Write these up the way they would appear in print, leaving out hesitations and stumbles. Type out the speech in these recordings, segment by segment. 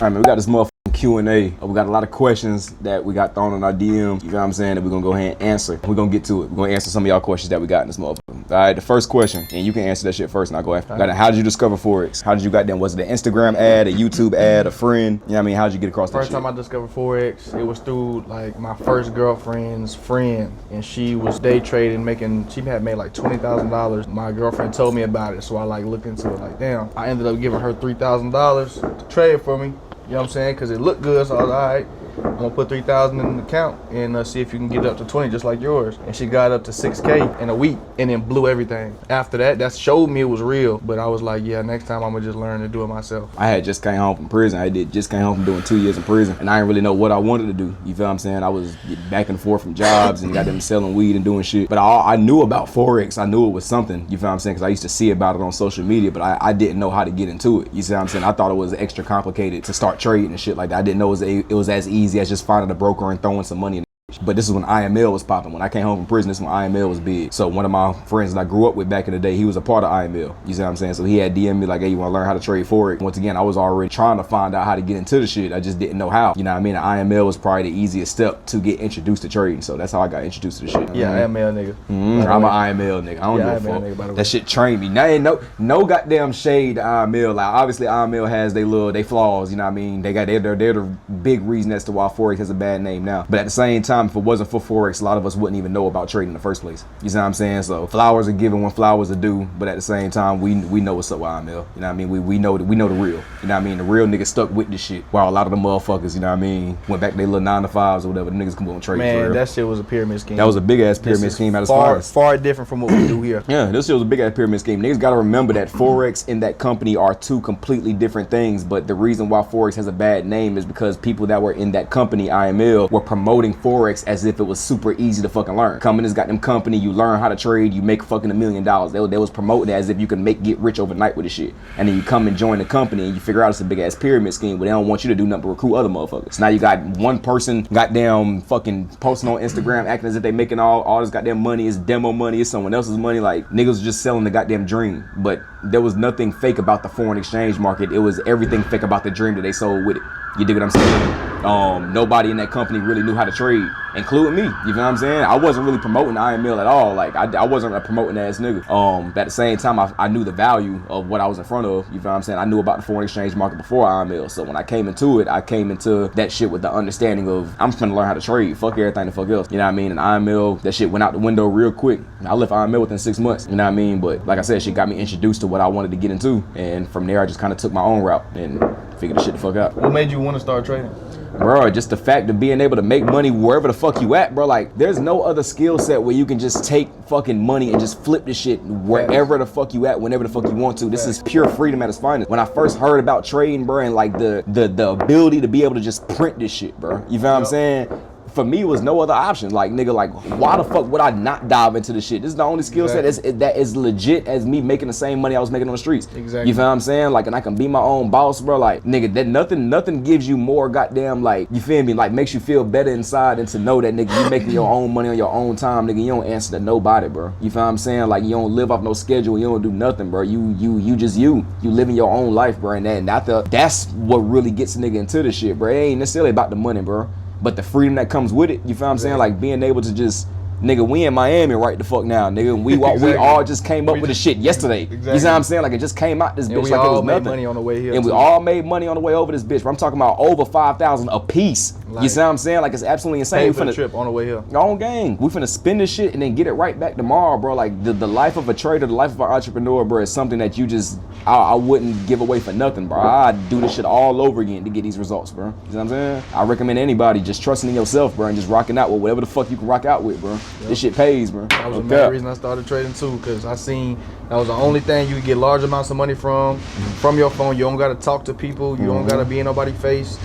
All right, man, we got this motherfucking Q&A. We got a lot of questions that we got thrown in our DMs, you know what I'm saying, that we're gonna go ahead and answer. We're gonna get to it. We're gonna answer some of y'all questions that we got in this motherfucker. All right, the first question, and you can answer that shit first, and I'll go after. Right. How did you discover Forex? How did you got them? Was it an Instagram ad, a YouTube ad, a friend? You know what I mean? How did you get across that shit? First time I discovered Forex, it was through like my first girlfriend's friend, and she was day trading, she had made like $20,000. My girlfriend told me about it, so I like looked into it. Like, damn, I ended up giving her $3,000 to trade for me. You know what I'm saying? Because it looked good, so I was like, all right, I'm gonna put $3,000 in the account and see if you can get it up to 20, just like yours. And she got up to 6K in a week and then blew everything. After that showed me it was real. But I was like, yeah, next time I'm gonna just learn to do it myself. I had just came home from prison. Just came home from doing 2 years in prison, and I didn't really know what I wanted to do. You feel what I'm saying? I was back and forth from jobs and got them selling weed and doing shit. But I knew about Forex. I knew it was something. You feel what I'm saying? Because I used to see about it on social media, but I didn't know how to get into it. You see what I'm saying? I thought it was extra complicated to start trading and shit like that. I didn't know it was as easy as just finding a broker and throwing some money in. But this is when IML was popping. When I came home from prison, this is when IML was big. So one of my friends that I grew up with back in the day, he was a part of IML. You see what I'm saying? So he had DM'd me like, hey, you want to learn how to trade Forex? Once again, I was already trying to find out how to get into the shit. I just didn't know how. You know what I mean? IML was probably the easiest step to get introduced to trading. So that's how I got introduced to the shit. Yeah, IML nigga. I'm an IML nigga. I don't give a fuck. That shit trained me. Now ain't no goddamn shade to IML. Like obviously IML has they flaws. You know what I mean? They're the big reason as to why Forex has a bad name now. But at the same time, if it wasn't for Forex, a lot of us wouldn't even know about trading in the first place. You see what I'm saying? So flowers are given when flowers are due, but at the same time, we know what's up with IML. You know what I mean? We know the real. You know what I mean? The real niggas stuck with this shit, while a lot of the motherfuckers, you know what I mean, went back to their little 9-to-5s or whatever. The niggas come on trade. Man, that shit was a pyramid scheme. That was a big ass pyramid scheme. Far different from what we do here. Yeah, this shit was a big ass pyramid scheme. Niggas gotta remember that Forex and that company are two completely different things. But the reason why Forex has a bad name is because people that were in that company, IML, were promoting Forex as if it was super easy to fucking learn. Come in this goddamn company, you learn how to trade, you make fucking $1 million. They was promoting it as if you can get rich overnight with this shit. And then you come and join the company and you figure out it's a big ass pyramid scheme, but they don't want you to do nothing but recruit other motherfuckers. So now you got one person goddamn fucking posting on Instagram acting as if they making all this goddamn money. It's demo money, it's someone else's money. Like niggas just selling the goddamn dream. But there was nothing fake about the foreign exchange market. It was everything fake about the dream that they sold with it. You dig what I'm saying? Nobody in that company really knew how to trade, including me. You know what I'm saying? I wasn't really promoting IML at all. Like I wasn't a promoting ass nigga. But at the same time, I knew the value of what I was in front of. You know what I'm saying? I knew about the foreign exchange market before IML. So when I came into it, I came into that shit with the understanding of I'm finna learn how to trade. Fuck everything the fuck else. You know what I mean? And IML, that shit went out the window real quick. I left IML within 6 months. You know what I mean? But like I said, she got me introduced to what I wanted to get into. And from there, I just kind of took my own route and figured the shit the fuck out. What made you want to start trading? Bro, just the fact of being able to make money wherever the fuck you at, bro. Like, there's no other skill set where you can just take fucking money and just flip this shit wherever the fuck you at, whenever the fuck you want to. This is pure freedom at its finest. When I first heard about trading, bro, and like the ability to be able to just print this shit, bro. You feel what I'm saying? For me, it was no other option. Like, nigga, like, why the fuck would I not dive into this shit? This is the only skill set that is legit as me making the same money I was making on the streets. Exactly. You feel what I'm saying? Like, and I can be my own boss, bro. Like, nigga, that nothing gives you more goddamn, like, you feel me? Like, makes you feel better inside than to know that, nigga, you making your own money on your own time, nigga. You don't answer to nobody, bro. You feel what I'm saying? Like, you don't live off no schedule. You don't do nothing, bro. You just you living your own life, bro. And that's what really gets a nigga into this shit, bro. It ain't necessarily about the money, bro. But the freedom that comes with it, you feel what I'm saying? Like being able to just, nigga, we in Miami right the fuck now, nigga. We all just came up with the shit yesterday. Exactly. You see what I'm saying? Like it just came out this bitch like it was nothing. We all made money on the way here. And we all made money on the way over this bitch. But I'm talking about over 5,000 a piece. Like, you see what I'm saying? Like it's absolutely insane. We finna trip on the way here. On gang. We finna spend this shit and then get it right back tomorrow, bro. Like the life of a trader, the life of an entrepreneur, bro, is something that you just, I wouldn't give away for nothing, bro. I'd do this shit all over again to get these results, bro. You know what I'm saying? I recommend anybody just trusting in yourself, bro, and just rocking out with whatever the fuck you can rock out with, bro. Yep. This shit pays, bro. That was the main reason I started trading too, because I seen that was the only thing you could get large amounts of money from your phone. You don't gotta talk to people. You don't gotta be in nobody's face.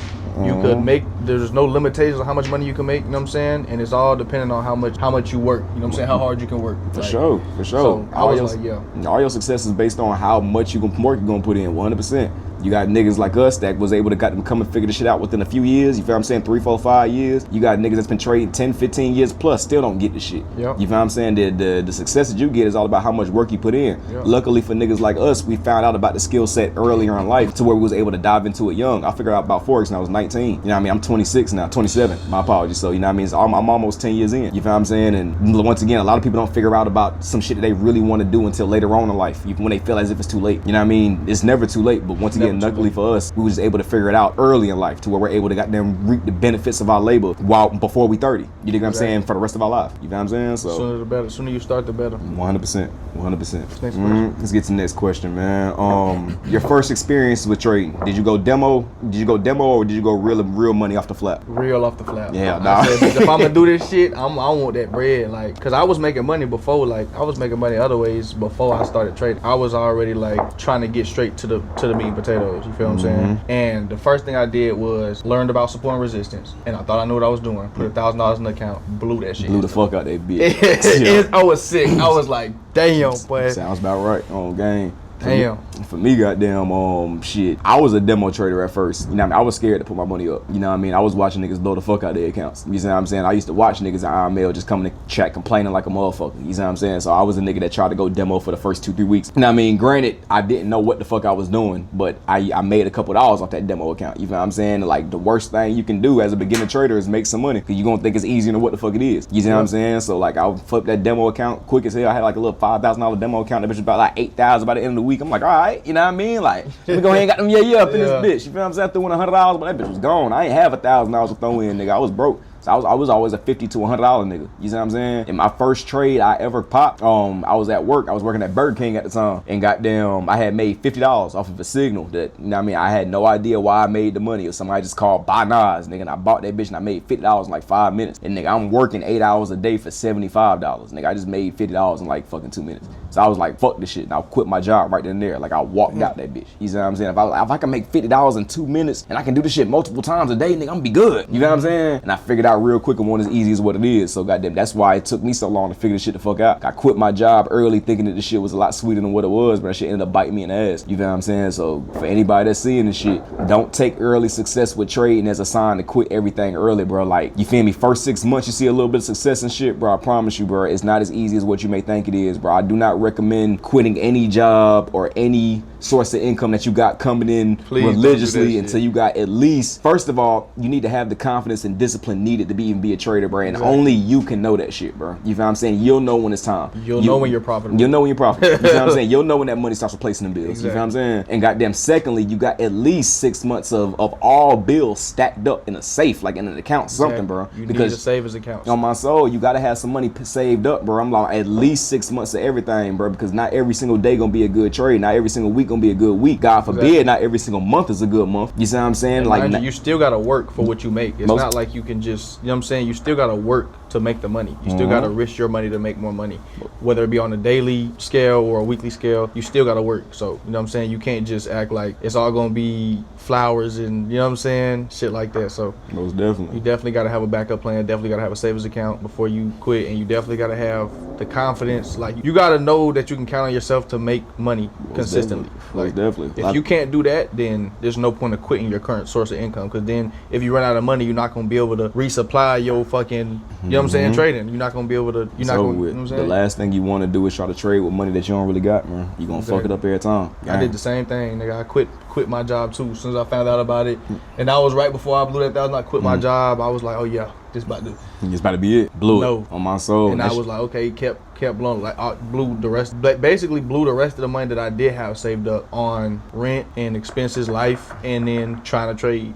You could make, there's no limitations on how much money you can make, you know what I'm saying? And it's all depending on how much you work, you know what I'm saying? How hard you can work. For sure. So I was like, yeah. All your success is based on how much work you're gonna put in, 100%. You got niggas like us that was able to come and figure the shit out within a few years. You feel what I'm saying? 3, 4, 5 years. You got niggas that's been trading 10, 15 years plus, still don't get the shit. Yep. You feel what I'm saying? The success that you get is all about how much work you put in. Yep. Luckily for niggas like us, we found out about the skill set earlier in life to where we was able to dive into it young. I figured out about Forex when I was 19. You know what I mean? I'm 26 now, 27. My apologies. So, you know what I mean? I'm almost 10 years in. You feel what I'm saying? And once again, a lot of people don't figure out about some shit that they really want to do until later on in life, even when they feel as if it's too late. You know what I mean? It's never too late. But once again, luckily for us, we was able to figure it out early in life to where we're able to goddamn reap the benefits of our labor before we 30. You dig what I'm saying? For the rest of our life. You know what I'm saying? So sooner the better. Sooner you start, the better. 100%. 100%. Next question. Let's get to the next question, man. Your first experience with trading. Did you go demo? Or did you go real money off the flap? Real off the flap. Yeah, I said, if I'm gonna do this shit, I want that bread. Like, cause I was making money before. Like, I was making money other ways before I started trading. I was already like trying to get straight to the meat and potatoes. You feel what I'm saying? And the first thing I did was learned about support and resistance, and I thought I knew what I was doing. Put $1,000 in the account, blew that shit. Blew the fuck out that bitch. I was sick. I was like, damn, boy. Sounds about right on game. Damn. For me, goddamn, shit. I was a demo trader at first. You know what I mean? I was scared to put my money up. You know what I mean? I was watching niggas blow the fuck out their accounts. You know what I'm saying? I used to watch niggas at IML just coming to chat complaining like a motherfucker. You know what I'm saying? So I was a nigga that tried to go demo for the first 2-3 weeks. You know what I mean? Granted, I didn't know what the fuck I was doing, but I made a couple dollars off that demo account. You know what I'm saying? Like, the worst thing you can do as a beginner trader is make some money, because you're gonna think it's easier than what the fuck it is. You know what I'm saying? So like, I flipped that demo account quick as hell. I had like a little $5,000 demo account. That bitch was about like $8,000 by the end of the week. I'm like, all right. You know what I mean? Like, let me go ahead and got them up in this bitch. You feel what I'm saying? I threw in $100, but that bitch was gone. I ain't have $1,000 to throw in, nigga. I was broke. So I was always a $50 to $100 nigga. You see what I'm saying? In my first trade I ever popped, I was at work. I was working at Burger King at the time, and goddamn, I had made $50 off of a signal that, you know what I mean? I had no idea why I made the money. Or somebody just called buy Nas, nigga, and I bought that bitch and I made $50 in like 5 minutes. And nigga, I'm working 8 hours a day for $75. Nigga, I just made $50 in like fucking 2 minutes. So I was like, fuck this shit, and I quit my job right then and there. Like, I walked out that bitch. You see what I'm saying? If I can make $50 in 2 minutes and I can do this shit multiple times a day, nigga, I'm gonna be good. You know what I'm saying? And I figured out real quick and one as easy as what it is. So goddamn, that's why it took me so long to figure this shit the fuck out. I quit my job early thinking that this shit was a lot sweeter than what it was, but that shit ended up biting me in the ass. You know what I'm saying? So for anybody that's seeing this shit, don't take early success with trading as a sign to quit everything early, bro. Like, you feel me? First 6 months you see a little bit of success and shit, bro. I promise you, bro, it's not as easy as what you may think it is, bro. I do not recommend quitting any job or any source of income that you got coming in religiously until you got at least, first of all, you need to have the confidence and discipline needed to even be a trader, bro. And only you can know that shit, bro. You feel what I'm saying? You'll know when it's time. You'll know when you're profitable. You'll know when you're profitable. You know what I'm saying? You'll know when that money starts replacing the bills. Exactly. You feel what I'm saying? And goddamn, secondly, you got at least 6 months of all bills stacked up in a safe, like in an account, something, bro. You need a savings account. On my soul, you gotta have some money saved up, bro. I'm like, at least 6 months of everything, bro, because not every single day gonna be a good trade. Not every single week gonna be a good week. God forbid, not every single month is a good month. You see what I'm saying? And like, you still gotta work for what you make. It's not like you can just, you know what I'm saying? You still gotta work to make the money. You still gotta risk your money to make more money. Whether it be on a daily scale or a weekly scale, you still gotta work. So, you know what I'm saying? You can't just act like it's all gonna be flowers and, you know what I'm saying? Shit like that. So, most definitely. You definitely gotta have a backup plan. Definitely gotta have a savings account before you quit. And you definitely gotta have the confidence. Like, you gotta know that you can count on yourself to make money consistently. Like, definitely. If you can't do that, then there's no point of quitting your current source of income. Because then if you run out of money, you're not gonna be able to resupply your fucking, you know what I'm saying, trading. You're not gonna be able to, you know what I'm saying? The last thing you want to do is try to trade with money that you don't really got, man. You're gonna fuck it up every time. I did the same thing, nigga. I quit my job too as soon as I found out about it. And I was right before I blew that $1,000. I quit my job. I was like, oh yeah, this about to it's about to be it. Blew it on my soul. And I was like, okay, kept blowing. Like, I blew the rest of the money that I did have saved up on rent and expenses, life, and then trying to trade.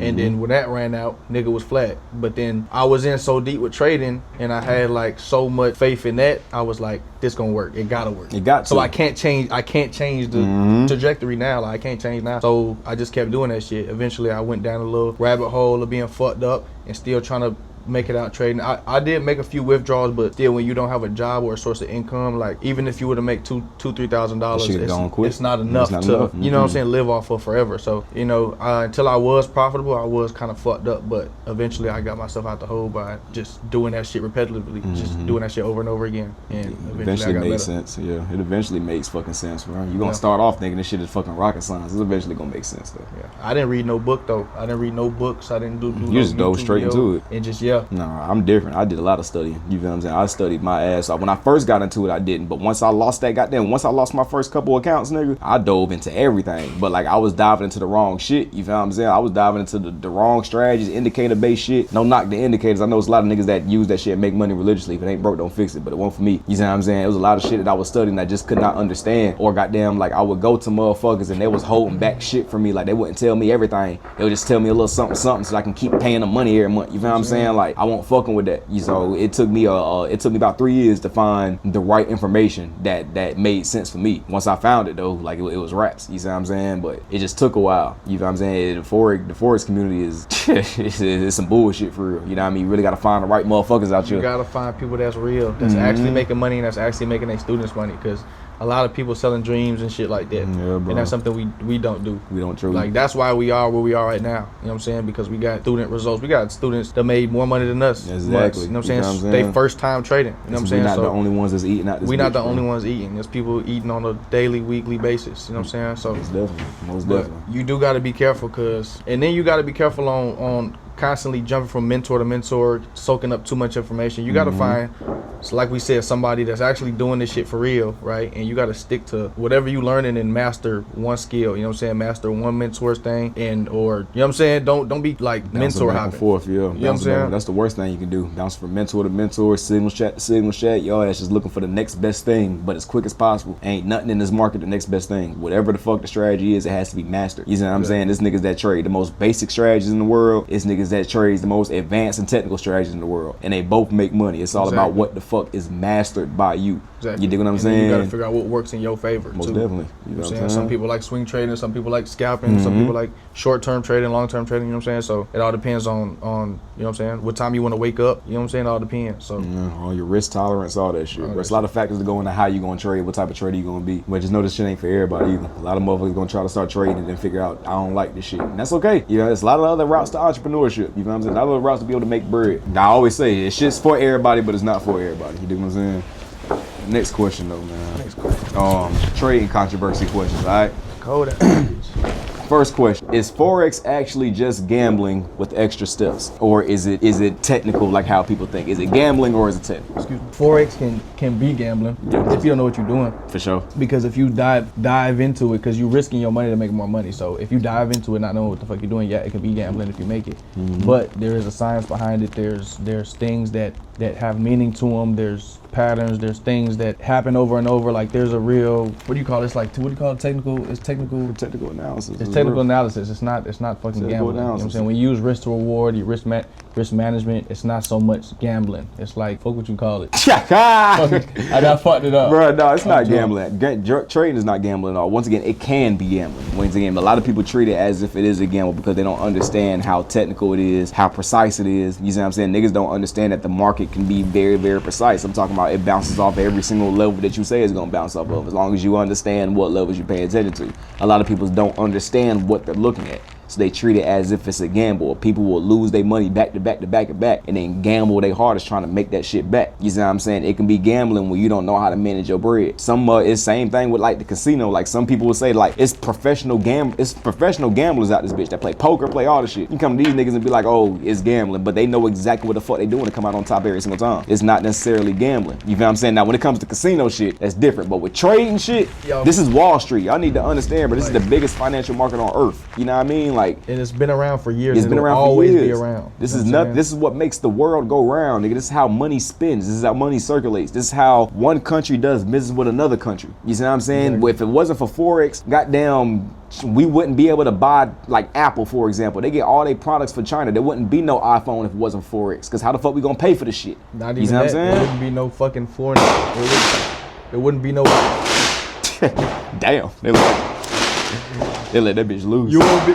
And then when that ran out, nigga was flat. But then I was in so deep with trading, and I had like so much faith in that. I was like, this gonna work. It gotta work. It got to. So I can't change the trajectory now. Like, I can't change now. So I just kept doing that shit. Eventually I went down a little rabbit hole of being fucked up and still trying to make it out trading. I did make a few withdrawals, but still, when you don't have a job or a source of income, like even if you were to make $2,000-$3,000, it's not enough to you know what I'm saying, live off of forever. So you know, until I was profitable, I was kind of fucked up, but eventually I got myself out the hole by just doing that shit repetitively, just doing that shit over and over again, and eventually I got made sense. Yeah, it eventually makes fucking sense, bro. You're gonna start off thinking this shit is fucking rocket science. It's eventually gonna make sense though. Yeah, I didn't read no book though. I didn't read no books. I didn't do you just dove straight into it. And just No, I'm different. I did a lot of studying. You feel what I'm saying? I studied my ass off. When I first got into it, I didn't. But once I lost my first couple accounts, nigga, I dove into everything. But like I was diving into the wrong shit. You feel what I'm saying? I was diving into the wrong strategies, indicator-based shit. No knock the indicators. I know it's a lot of niggas that use that shit and make money religiously. If it ain't broke, don't fix it. But it wasn't for me. You see what I'm saying? It was a lot of shit that I was studying that I just could not understand. Or goddamn, like I would go to motherfuckers and they was holding back shit from me. Like they wouldn't tell me everything. They would just tell me a little something so I can keep paying them money every month. You feel what I'm saying? Like I won't fucking with that. So it took me about 3 years to find the right information that made sense for me. Once I found it though, like it was raps. You see what I'm saying? But it just took a while. You know what I'm saying? The Forex community is it's some bullshit for real. You know what I mean? You really gotta find the right motherfuckers out here. You gotta find people that's real, that's actually making money, and that's actually making their students money. Because a lot of people selling dreams and shit like that. Yeah, bro. And that's something we don't do. We don't truly. Like that's why we are where we are right now. You know what I'm saying? Because we got student results. We got students that made more money than us. Exactly. You know what I'm saying? They first time trading. You know what I'm saying? We're not the only ones that's eating out this. We're not the only ones eating. There's people eating on a daily, weekly basis. You know what I'm saying? So most definitely. You do got to be careful, and then you got to be careful on constantly jumping from mentor to mentor, soaking up too much information. You got to find, so like we said, somebody that's actually doing this shit for real, right? And you got to stick to whatever you learning and master one skill. You know what I'm saying? Master one mentor's thing, or you know what I'm saying? Don't be like mentor hopping. Forth, yeah. You know what I'm saying? That's the worst thing you can do. Bounce from mentor to mentor, signal chat to signal chat. Yo, that's just looking for the next best thing, but as quick as possible. Ain't nothing in this market the next best thing. Whatever the fuck the strategy is, it has to be mastered. You know what I'm saying? There's niggas that trade the most basic strategies in the world. It's niggas that trade the most advanced and technical strategies in the world, and they both make money. It's all about what the fuck is mastered by you. Exactly. You dig what I'm saying? You gotta figure out what works in your favor. Most too. definitely. You know what I'm saying? Some people like swing trading, some people like scalping, some people like short-term trading, long-term trading. You know what I'm saying? So it all depends on you know what I'm saying, what time you want to wake up. You know what I'm saying? It all depends. So all your risk tolerance, all that shit. There's a lot of factors that go into how you gonna trade, what type of trader you gonna be. But just know this shit ain't for everybody either. A lot of motherfuckers gonna try to start trading and then figure out I don't like this shit, and that's okay. You know, there's a lot of other routes to entrepreneurship. You know what I'm saying? A lot of other routes to be able to make bread. I always say it's shit's for everybody, but it's not for everybody. You dig what I'm saying? Next question though, man. Next question. Trading controversy questions, all right? Code. First question, is Forex actually just gambling with extra steps? Or is it technical like how people think? Is it gambling or is it technical? Excuse me. Forex can be gambling if you don't know what you're doing. For sure. Because if you dive into it, because you're risking your money to make more money. So if you dive into it not knowing what the fuck you're doing, yeah, it can be gambling if you make it. But there is a science behind it. There's things that have meaning to them. There's patterns. There's things that happen over and over. Like there's a real, what do you call this? Like, what do you call it? Technical analysis. It's technical analysis. It's not fucking gambling. You know what I'm saying? When you use risk to reward, your risk management, it's not so much gambling. It's like, fuck what you call it. I got fucked it up. Bro, no, it's not gambling. Trading is not gambling at all. Once again, it can be gambling. Once again, a lot of people treat it as if it is a gamble because they don't understand how technical it is, how precise it is. You see what I'm saying? Niggas don't understand that the market can be very, very precise. I'm talking about it bounces off every single level that you say it's gonna bounce off of, as long as you understand what levels you're paying attention to. A lot of people don't understand what they're looking at. So they treat it as if it's a gamble. People will lose their money back to back to back to back and then gamble their hardest trying to make that shit back. You see what I'm saying? It can be gambling when you don't know how to manage your bread. It's same thing with like the casino. Like some people will say like it's professional gamblers out this bitch that play poker, play all the shit. You come to these niggas and be like, oh, it's gambling, but they know exactly what the fuck they doing to come out on top every single time. It's not necessarily gambling. You feel what I'm saying? Now when it comes to casino shit, that's different. But with trading shit, this is Wall Street. Y'all need to understand, but this is the biggest financial market on earth. You know what I mean? Like, and it's been around for years. It's been around for years. Be around. This is what makes the world go round, nigga. This is how money spins. This is how money circulates. This is how one country does business with another country. You see what I'm saying? Exactly. If it wasn't for Forex, goddamn, we wouldn't be able to buy like Apple, for example. They get all their products for China. There wouldn't be no iPhone if it wasn't Forex. Cause how the fuck we gonna pay for this shit? Not even you know that. What I'm saying? There wouldn't be no fucking foreign. There wouldn't be no. Damn. They let that bitch lose. You won't be.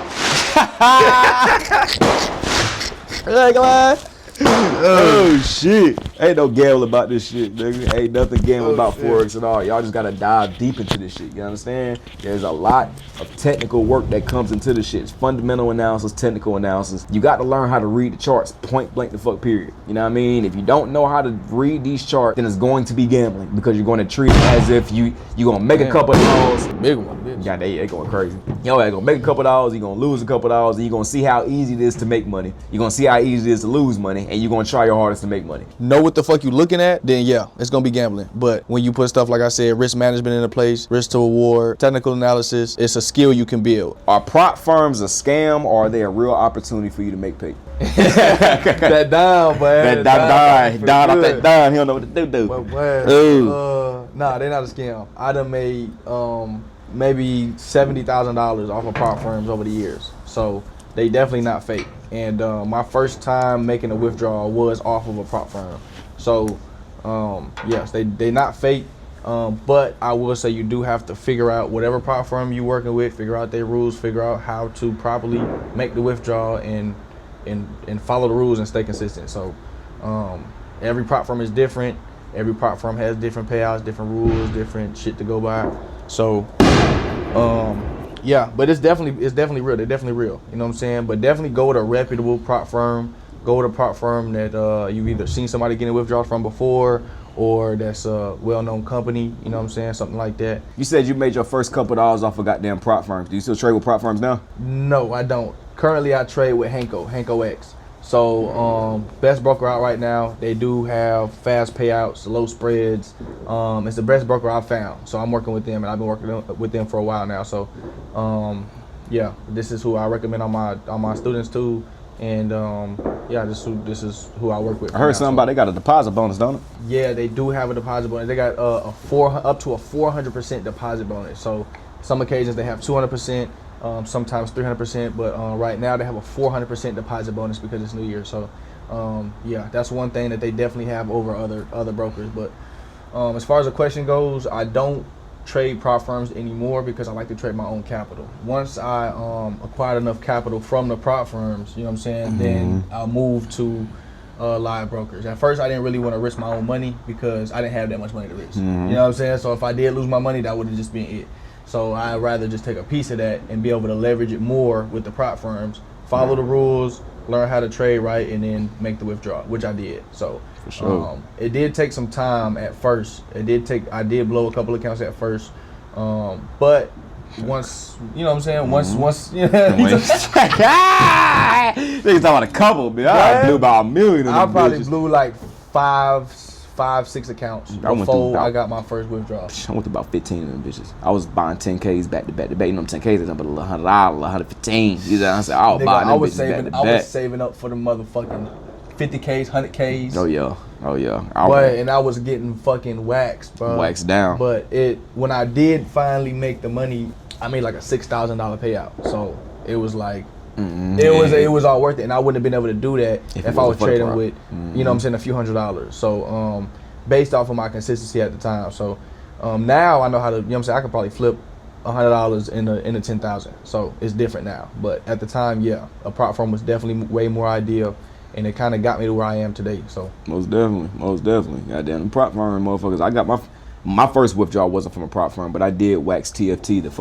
Oh shit. Ain't no gamble about this shit, nigga. Ain't nothing gamble about Forex at all. Y'all just gotta dive deep into this shit. You understand? There's a lot of technical work that comes into this shit. It's fundamental analysis, technical analysis. You got to learn how to read the charts, point blank the fuck period. You know what I mean? If you don't know how to read these charts, then it's going to be gambling because you're going to treat it as if you're gonna make a couple of dollars. Big one, bitch. Yeah, they going crazy. Yo, you're gonna make a couple of dollars, you're gonna lose a couple of dollars, and you're gonna see how easy it is to make money. You're gonna see how easy it is to lose money, and you're gonna try your hardest to make money. Know what the fuck you looking at, then yeah, it's gonna be gambling. But when you put stuff, like I said, risk management into place, risk to reward, technical analysis, it's a skill you can build. Are prop firms a scam, or are they a real opportunity for you to make pay? That down, man. That off that dime, he don't know what to do. Nah, they're not a scam. I done made maybe $70,000 off of prop firms over the years. So they definitely not fake. And my first time making a withdrawal was off of a prop firm. So yes, they not fake. But I will say you do have to figure out whatever prop firm you're working with, figure out their rules, figure out how to properly make the withdrawal and follow the rules and stay consistent. So every prop firm is different. Every prop firm has different payouts, different rules, different shit to go by. So yeah, but it's definitely real. They're definitely real. You know what I'm saying? But definitely go with a reputable prop firm. Go with a prop firm that you've either seen somebody getting withdrawals from before, or that's a well-known company. You know what I'm saying? Something like that. You said you made your first couple of dollars off of goddamn prop firms. Do you still trade with prop firms now? No, I don't. Currently, I trade with Hanko X. So best broker out right now. They do have fast payouts, low spreads. It's the best broker I've found. So I'm working with them, and I've been working with them for a while now. So yeah, this is who I recommend on my students too. And yeah, this is who I work with. I heard something about they got a deposit bonus, don't it? Yeah, they do have a deposit bonus. They got up to a 400% deposit bonus. So some occasions they have 200%. Sometimes 300%, but right now they have a 400% deposit bonus because it's New Year. So yeah, that's one thing that they definitely have over other brokers. But as far as the question goes, I don't trade prop firms anymore because I like to trade my own capital. Once I acquired enough capital from the prop firms, you know what I'm saying, then I'll move to live brokers. At first, I didn't really want to risk my own money because I didn't have that much money to risk. You know what I'm saying? So if I did lose my money, that would have just been it. So I'd rather just take a piece of that and be able to leverage it more with the prop firms, follow the rules, learn how to trade right, and then make the withdrawal, which I did. So for sure. It did take some time at first. I did blow a couple accounts at first. But once, you know what I'm saying? Once, you know, Niggas talking about a couple, man. I blew about $1 million. I probably blew like five, 6 accounts before I got my first withdrawal. I went to about 15 of them bitches. I was buying 10Ks back to back to back. You know, 10Ks is about $100, $115. You know what I'm saying? I was saving up for the motherfucking 50Ks, 100Ks. Oh yeah. And I was getting fucking waxed, bro. Waxed down. But when I did finally make the money, I made like a $6,000 payout. So it was like, it was all worth it, and I wouldn't have been able to do that if I was trading with, you know what I'm saying, a few $100s. So based off of my consistency at the time. So now I know how to, you know what I'm saying, I could probably flip $100 into 10,000. So it's different now. But at the time, yeah, a prop firm was definitely way more ideal, and it kind of got me to where I am today. So most definitely. Goddamn, the prop firm motherfuckers. I got my first withdrawal wasn't from a prop firm, but I did wax TFT, the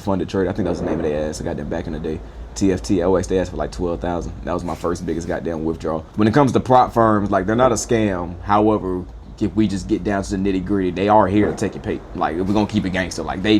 funded trade. I think that was the name of their ass. I got them back in the day. TFT, I waxed their ass for like $12,000. That was my first biggest goddamn withdrawal. When it comes to prop firms, like, they're not a scam. However, if we just get down to the nitty gritty, they are here to take your pay. Like, if we're gonna keep it gangster, like they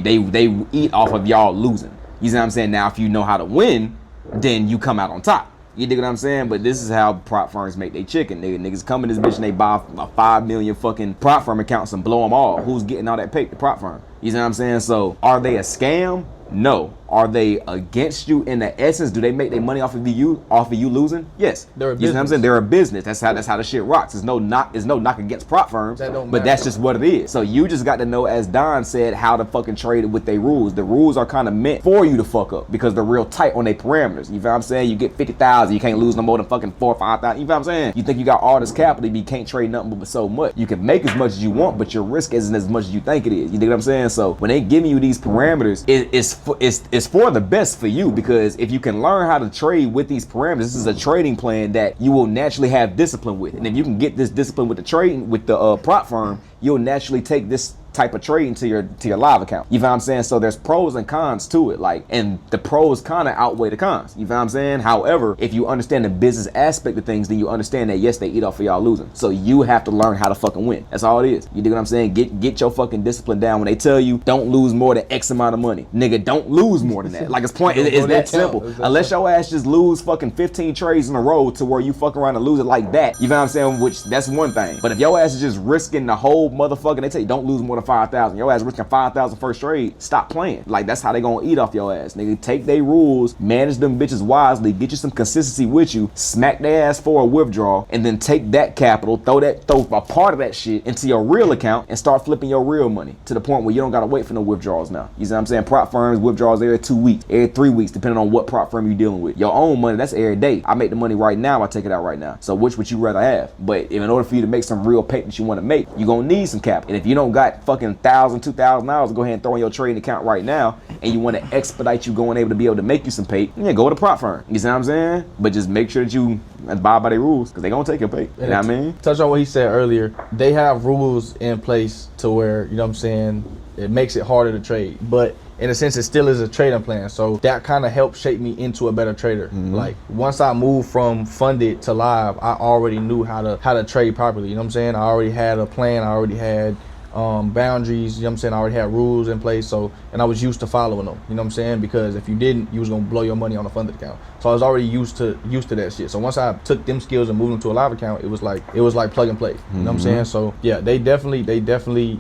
eat off of y'all losing. You see what I'm saying? Now, if you know how to win, then you come out on top. You dig what I'm saying? But this is how prop firms make their chicken. Niggas come in this bitch and they buy a 5 million fucking prop firm accounts and blow them all. Who's getting all that pay? The prop firm. You see what I'm saying? So, are they a scam? No. Are they against you in the essence? Do they make their money off of you losing? Yes. They're a business. You know what I'm saying? They're a business. That's how the shit rocks. There's no knock against prop firms. But that's just what it is. So you just got to know, as Don said, how to fucking trade with their rules. The rules are kind of meant for you to fuck up because they're real tight on their parameters. You feel what I'm saying? You get 50,000, you can't lose no more than fucking 4 or 5,000. You feel what I'm saying? You think you got all this capital, but you can't trade nothing but so much. You can make as much as you want, but your risk isn't as much as you think it is. You dig what I'm saying? So when they giving you these parameters, it's it's for the best for you, because if you can learn how to trade with these parameters, this is a trading plan that you will naturally have discipline with. And if you can get this discipline with the trading, with the prop firm, you'll naturally take this type of trading to your live account. You feel what I'm saying? So there's pros and cons to it, like, and the pros kind of outweigh the cons. You feel what I'm saying? However, if you understand the business aspect of things, then you understand that yes, they eat off of y'all losing. So you have to learn how to fucking win. That's all it is. You dig what I'm saying? Get your fucking discipline down. When they tell you don't lose more than X amount of money, nigga, don't lose more than that. Like, it's point. It's that simple. Unless your ass just lose fucking 15 trades in a row to where you fuck around and lose it like that. You feel what I'm saying? Which that's one thing. But if your ass is just risking the whole motherfucking, they tell you don't lose more than 5,000. Your ass risking 5,000 first trade, stop playing. Like, that's how they gonna eat off your ass, nigga. Take their rules, manage them bitches wisely, get you some consistency with you, smack their ass for a withdrawal, and then take that capital, throw a part of that shit into your real account and start flipping your real money to the point where you don't gotta wait for no withdrawals now. You see what I'm saying? Prop firms withdrawals every 2 weeks, every 3 weeks, depending on what prop firm you're dealing with. Your own money, that's every day. I make the money right now, I take it out right now. So which would you rather have? But if in order for you to make some real pay that you want to make, you're gonna need some capital. And if you don't got fucking $1,000, $2,000 to go ahead and throw in your trading account right now, and you want to expedite you going able to be able to make you some pay, yeah, go to prop firm. You see what I'm saying? But just make sure that you abide by their rules, because they're gonna take your pay. You know what I mean? Touch on what he said earlier. They have rules in place to where, you know what I'm saying, it makes it harder to trade. But in a sense, it still is a trading plan. So that kind of helped shape me into a better trader. Like, once I moved from funded to live, I already knew how to trade properly. You know what I'm saying? I already had a plan. I already had boundaries, you know what I'm saying? I already had rules in place, so, and I was used to following them, you know what I'm saying? Because if you didn't, you was gonna blow your money on a funded account. So I was already used to that shit. So once I took them skills and moved them to a live account, it was like plug and play. You know what I'm saying? So yeah, they definitely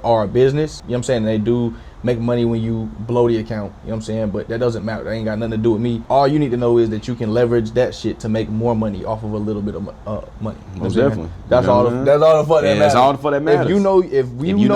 are a business, you know what I'm saying? And they do make money when you blow the account, you know what I'm saying? But that doesn't matter. That ain't got nothing to do with me. All you need to know is that you can leverage that shit to make more money off of a little bit of money. You know Most definitely. That's all the fuck that matters. That's all the fuck that matters. If you know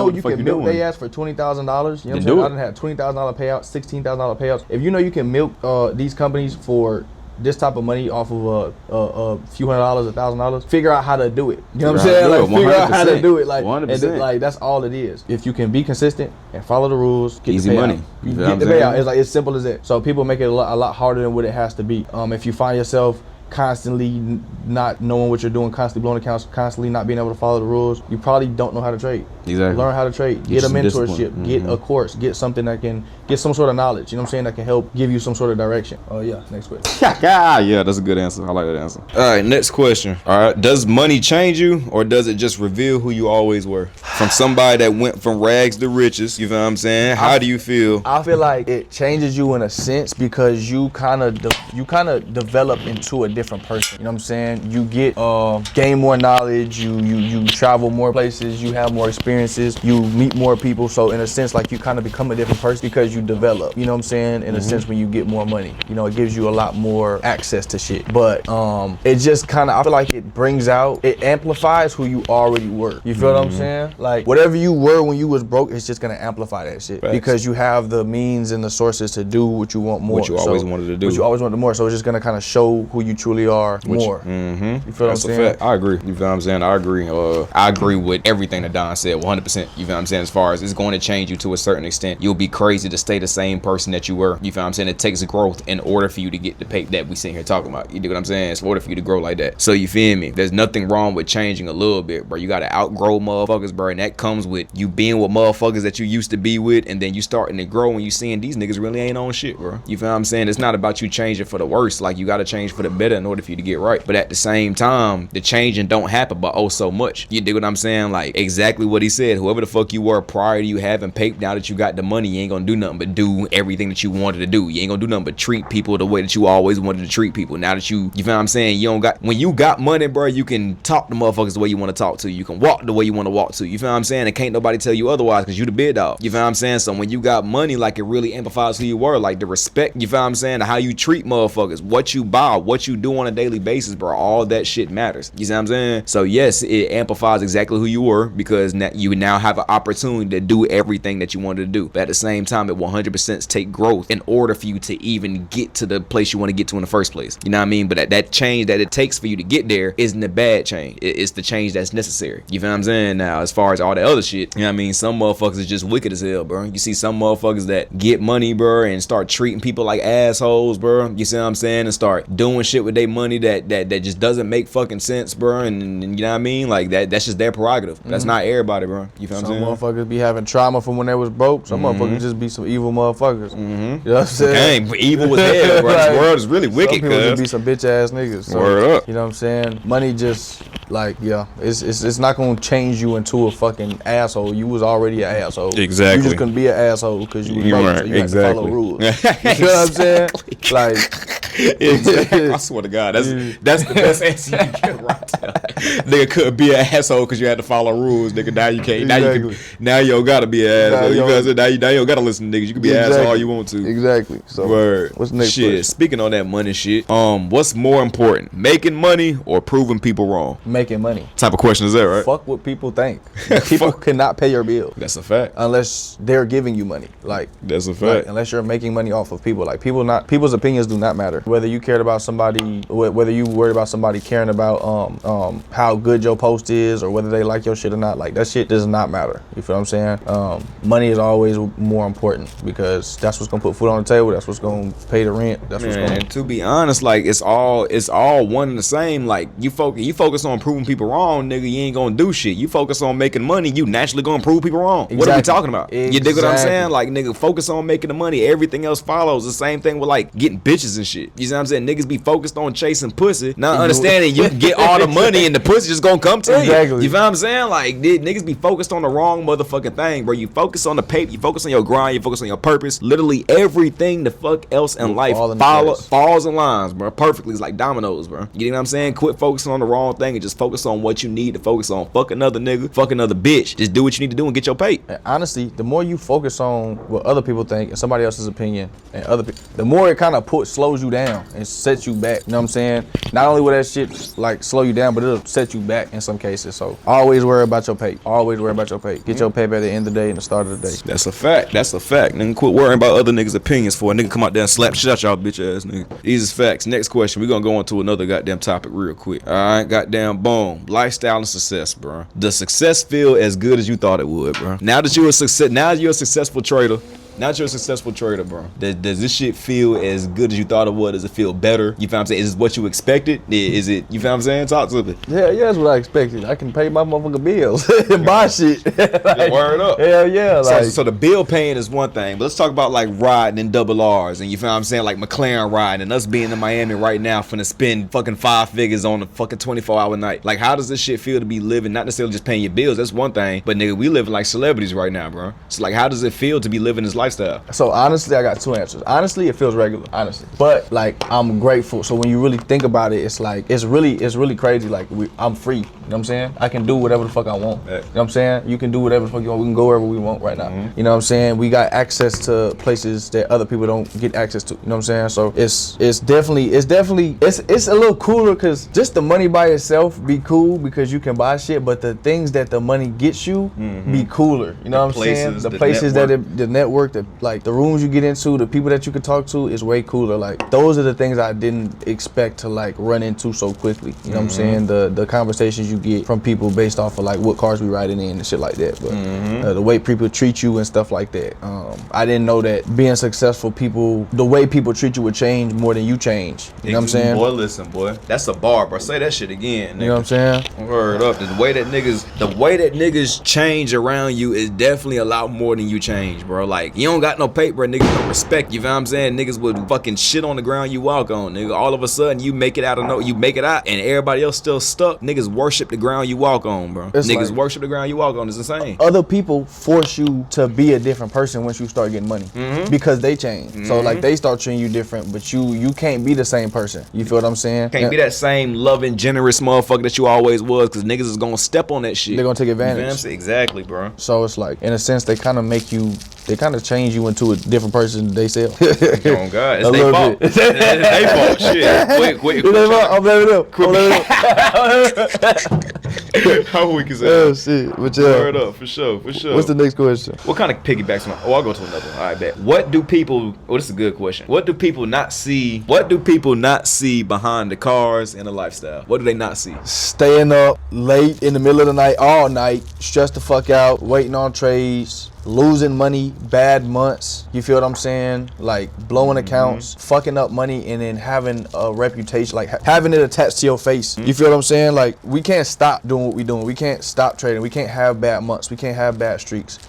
you can milk their ass for $20,000, you know what I'm saying? I done had $20,000 payouts, $16,000 payouts. If you know you can milk these companies for this type of money off of a few $100s, $1,000, figure out how to do it. You know what I'm saying? Like, figure out how to do it. Like, 100%. And like, that's all it is. If you can be consistent and follow the rules, get easy the payout. money. You get the payout. It's like, it's simple as that. So people make it a lot harder than what it has to be. If you find yourself constantly not knowing what you're doing, constantly blowing accounts, constantly not being able to follow the rules, you probably don't know how to trade. Exactly. Learn how to trade. Get a mentorship. Get a course. Get something that can get some sort of knowledge. You know what I'm saying? That can help give you some sort of direction. Oh yeah. Next question. Yeah, that's a good answer. I like that answer. All right, next question. All right, does money change you, or does it just reveal who you always were? From somebody that went from rags to riches, you know what I'm saying? How do you feel? I feel like it changes you in a sense because you kind of develop into a different person. You know what I'm saying? You get gain more knowledge. You travel more places. You have more experiences. You meet more people. So in a sense, like, you kind of become a different person because you develop. You know what I'm saying? In a sense, when you get more money, you know, it gives you a lot more access to shit. But it just kind of, I feel like it amplifies who you already were. You feel what I'm saying? Like, whatever you were when you was broke, it's just gonna amplify that shit. Facts. Because you have the means and the sources to do what you want more. What you always wanted to do. What you always wanted more. So it's just gonna kind of show who you truly are more. You feel what I'm saying? Fact. I agree. You feel what I'm saying? I agree. I agree with everything that Don said, 100%. You feel what I'm saying? As far as it's going to change you to a certain extent. You'll be crazy to stay the same person that you were. You feel what I'm saying? It takes growth in order for you to get the pay that we sitting here talking about. You dig what I'm saying? It's in order for you to grow like that. So you feel me? There's nothing wrong with changing a little bit, bro. You gotta outgrow motherfuckers, bro. And that comes with you being with motherfuckers that you used to be with, and then you starting to grow and you seeing these niggas really ain't on shit, bro. You feel what I'm saying? It's not about you changing for the worse. Like, you gotta change for the better in order for you to get right. But at the same time, the changing don't happen by oh so much. You dig what I'm saying? Like, exactly what he said. Whoever the fuck you were prior to you having paper, now that you got the money, you ain't gonna do nothing but do everything that you wanted to do. You ain't gonna do nothing but treat people the way that you always wanted to treat people. Now that you feel what I'm saying? When you got money, bro, you can talk to motherfuckers the way you want to talk to. You can walk the way you want to walk to. You feel what I'm saying? And can't nobody tell you otherwise, because you the big dog. You feel what I'm saying? So when you got money, like, it really amplifies who you were. Like, the respect, you feel what I'm saying? How you treat motherfuckers, what you buy, what you do on a daily basis, bro, all that shit matters. You see what I'm saying? So yes, it amplifies exactly who you were, because you now have an opportunity to do everything that you wanted to do. But at the same time, it will 100% take growth in order for you to even get to the place you want to get to in the first place. You know what I mean? But that change that it takes for you to get there isn't a bad change. It's the change that's necessary. You feel what I'm saying? Now, as far as all the other shit, you know what I mean? Some motherfuckers is just wicked as hell, bro. You see some motherfuckers that get money, bro, and start treating people like assholes, bro. You see what I'm saying? And start doing shit with their money that just doesn't make fucking sense, bro. And you know what I mean? Like that's just their prerogative. That's not everybody, bro. You feel what I'm saying? Some motherfuckers be having trauma from when they was broke. Some motherfuckers just be some evil motherfuckers. You know what I'm saying? Dang, evil was hell, bro. Like, this world is really wicked, some people just cuz. be some bitch ass niggas. So, Word up. You know what I'm saying? Money just like, yeah, it's not gonna change you into a fucking asshole. You was already an asshole. Exactly. You just couldn't be an asshole because you was broke. Right. So you had to follow rules. You know what I'm saying? Like, exactly. I swear to God, that's the best answer you can get right there. Nigga couldn't be an asshole because you had to follow rules, nigga. Now you can't. Now you don't gotta be an asshole. Now you don't gotta listen to niggas. You can be an asshole all you want to. Exactly. So word. What's the next shit? question? Speaking on that money shit, what's more important, making money or proving people wrong? Making money. Type of question is that, right? Fuck what people think. People cannot pay your bill. That's a fact. Unless they're giving you money. Like, that's a fact. Like, unless you're making money off of people. Like, people's opinions do not matter. Whether you cared about somebody, whether you worried about somebody caring about how good your post is, or whether they like your shit or not, like, that shit does not matter. You feel what I'm saying? Money is always more important, because that's what's gonna put food on the table. That's what's gonna pay the rent. That's what's gonna. To be honest, like, it's all one and the same. Like, you focus on proving people wrong, nigga, you ain't gonna do shit. You focus on making money, you naturally gonna prove people wrong. Exactly. What are we talking about? You dig what I'm saying? Like, nigga, focus on making the money. Everything else follows. The same thing with, like, getting bitches and shit. You see what I'm saying? Niggas be focused on chasing pussy, not understanding you can get all the money and the pussy just gonna come to you. You feel what I'm saying? Like, niggas be focused on the wrong motherfucking thing, bro. You focus on the paper, you focus on your grind, you focus on your purpose. Literally everything the fuck else in life falls in lines, bro. Perfectly. It's like dominoes, bro. You know what I'm saying? Quit focusing on the wrong thing and just focus on what you need to focus on. Fuck another nigga, fuck another bitch. Just do what you need to do and get your pay. And honestly, the more you focus on what other people think and somebody else's opinion and other people, the more it kind of slows you down and sets you back. You know what I'm saying? Not only will that shit like slow you down, but it'll set you back in some cases. So always worry about your pay. Always worry about your pay. Get your pay by the end of the day and the start of the day. That's a fact. That's a fact. Nigga, quit worrying about other niggas' opinions for a nigga come out there and slap shit out y'all bitch ass nigga. These is facts. Next question. We're gonna go on to another goddamn topic real quick. Alright, goddamn boom. Lifestyle and success, bro. Does success feel as good as you thought it would, bro? Now you're a successful trader. Now that you're a successful trader, bro, does this shit feel as good as you thought it would? Does it feel better? You feel what I'm saying? Is this what you expected? Is it, you feel what I'm saying? Talk to me. Yeah, that's what I expected. I can pay my motherfucking bills and buy shit. Like, word up. Hell yeah. Like, so the bill paying is one thing, but let's talk about like riding in double R's and you feel what I'm saying? Like McLaren riding and us being in Miami right now finna spend fucking 5 figures on a fucking 24-hour night. Like, how does this shit feel to be living, not necessarily just paying your bills, that's one thing, but nigga, we living like celebrities right now, bro. So like, how does it feel to be living this lifestyle? So honestly, I got two answers. Honestly, it feels regular, honestly. But like, I'm grateful. So when you really think about it, it's like, it's really crazy. Like, I'm free. You know what I'm saying? I can do whatever the fuck I want. You know what I'm saying? You can do whatever the fuck you want. We can go wherever we want right now. You know what I'm saying? We got access to places that other people don't get access to. You know what I'm saying? So it's definitely a little cooler, because just the money by itself be cool because you can buy shit, but the things that the money gets you be cooler. You know what I'm saying? The places that the network, like the rooms you get into, the people that you could talk to is way cooler. Like, those are the things I didn't expect to like run into so quickly. You know what I'm saying? The conversations you get from people based off of like what cars we riding in and shit like that. But the way people treat you and stuff like that. I didn't know that being successful, the way people treat you would change more than you change. You know what I'm saying? Boy, listen, boy. That's a bar, bro. Say that shit again, nigga. You know what I'm saying? Word up. The way that niggas change around you is definitely a lot more than you change, bro. Like, you don't got no paper, niggas don't respect you. You know what I'm saying? Niggas would fucking shit on the ground you walk on, nigga. All of a sudden, you make it out, and everybody else still stuck. Niggas worship the ground you walk on, bro. Niggas like, worship the ground you walk on. It's insane. Other people force you to be a different person once you start getting money, because they change. So like, they start treating you different, but you can't be the same person. You feel what I'm saying? Can't be that same loving, generous motherfucker that you always was, because niggas is gonna step on that shit. They're gonna take advantage. You know what I'm saying? Exactly, bro. So it's like, in a sense, they kind of make you they kind of change you into a different person they sell. Oh God, it's their fault. It's their fault. Shit. Quick. I'm letting them. How weak is that? Oh shit. But Word up, for sure. What's the next question? What kind of piggybacks? I'll go to another one. All right, bet. What do people? Oh, this is a good question. What do people not see? What do people not see behind the cars and the lifestyle? What do they not see? Staying up late in the middle of the night, all night, stressed the fuck out, waiting on trades, losing money, bad months, you feel what I'm saying? Like blowing accounts, fucking up money, and then having a reputation, like having it attached to your face. You feel what I'm saying? Like we can't stop doing what we're doing. We can't stop trading. We can't have bad months. We can't have bad streaks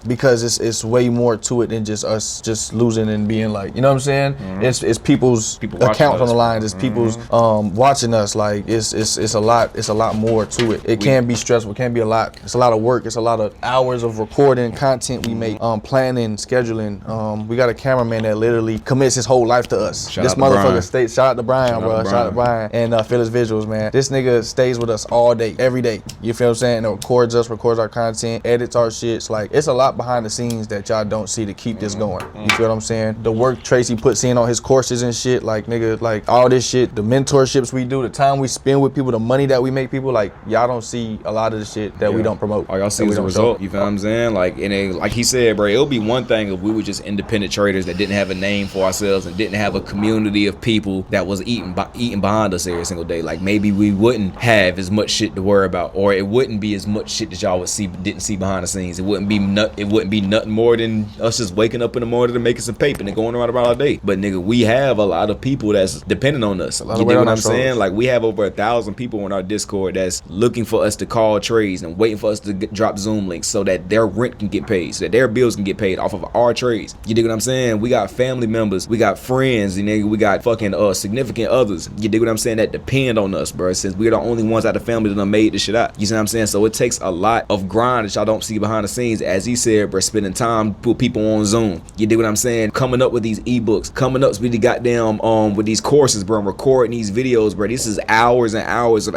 because it's way more to it than just us just losing and being like, you know what I'm saying? It's people's accounts on the lines. It's people's watching us. Like it's a lot more to it. It can be stressful. It can be a lot. It's a lot of work. It's a lot of hours of recording content we make, planning, scheduling. We got a cameraman that literally commits his whole life to us. Shout this out to motherfucker Brian. stays. Shout out to Brian, bro. Shout out to Brian and Phyllis Visuals, man. This nigga stays with us all day, every day. You feel what I'm saying? And records us, records our content, edits our shits. Like it's a lot behind the scenes that y'all don't see to keep this going. You feel what I'm saying? The work Tracy puts in on his courses and shit, like nigga, like all this shit, the mentorships we do, the time we spend with people, the money that we make people, like y'all don't see a lot of the shit that we don't promote. All y'all see is the result. You feel what I'm saying? Like, and it, like he said, bro, it'll be one thing if we were just independent traders that didn't have a name for ourselves and didn't have a community of people that was eating behind us every single day. Like maybe we wouldn't have as much shit to worry about, or it wouldn't be as much shit that y'all didn't see behind the scenes. It wouldn't be nothing more than us just waking up in the morning and making some paper and going around our day. But nigga, we have a lot of people that's depending on us. You dig what I'm saying? Like we have over 1,000 people on our Discord that's looking for us to call trades and waiting for us to drop Zoom links so that their rent can get paid, so that their bills can get paid off of our trades. You dig what I'm saying? We got family members, we got friends, and nigga, we got fucking significant others. You dig what I'm saying? That depend on us, bro. Since we're the only ones out of the family that done made this shit out. You see what I'm saying? So it takes a lot of grind that y'all don't see behind the scenes. As he said, bro, spending time with people on Zoom. You dig what I'm saying? Coming up with these ebooks, coming up with the goddamn with these courses, bro, and recording these videos, bro. This is hours and hours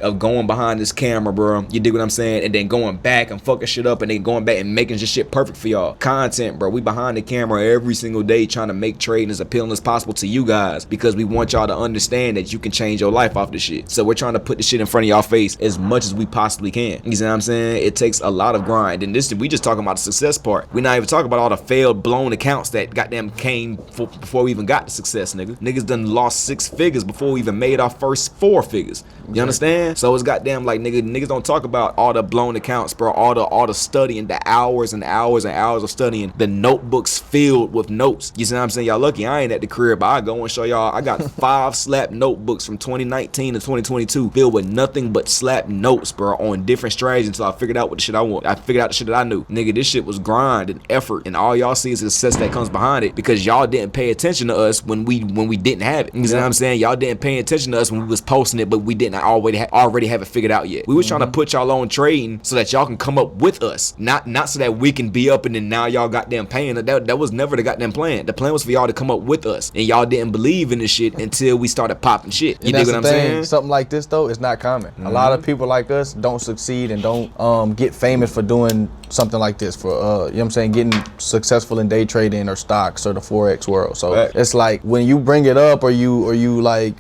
of going behind this camera, bro. You dig what I'm saying? And then going back and fucking shit up and then going back and making this shit perfect for y'all. Content, bro. We behind the camera every single day trying to make trading as appealing as possible to you guys because we want y'all to understand that you can change your life off this shit. So we're trying to put the shit in front of y'all face as much as we possibly can. You see what I'm saying? It takes a lot of grind. And we just talking about the success part. We're not even talking about all the failed, blown accounts that goddamn came before we even got the success, nigga. Niggas done lost 6 figures before we even made our first 4 figures. You understand? So it's goddamn like niggas don't talk about all the blown accounts, bro. All the studying, the hours and hours and hours of studying, the notebooks filled with notes. You see what I'm saying? Y'all lucky I ain't at the crib, but I go and show y'all. I got 5 slap notebooks from 2019 to 2022 filled with nothing but slap notes, bro, on different strategies until I figured out what the shit I want. I figured out the shit that I knew. Nigga, this shit was grind and effort, and all y'all see is the success that comes behind it because y'all didn't pay attention to us when we didn't have it. You see what I'm saying? Y'all didn't pay attention to us when we was posting it, but we didn't already have it figured out yet. We was trying to put y'all on trading so that y'all can come up with us, not so that we can be up and then now y'all goddamn paying. That was never the goddamn plan. The plan was for y'all to come up with us, and y'all didn't believe in this shit until we started popping shit. You dig what I'm saying? Something like this though is not common. A lot of people like us don't succeed and don't get famous for doing something like this, for you know what I'm saying, getting successful in day trading or stocks or the Forex world. So it's like when you bring it up or you like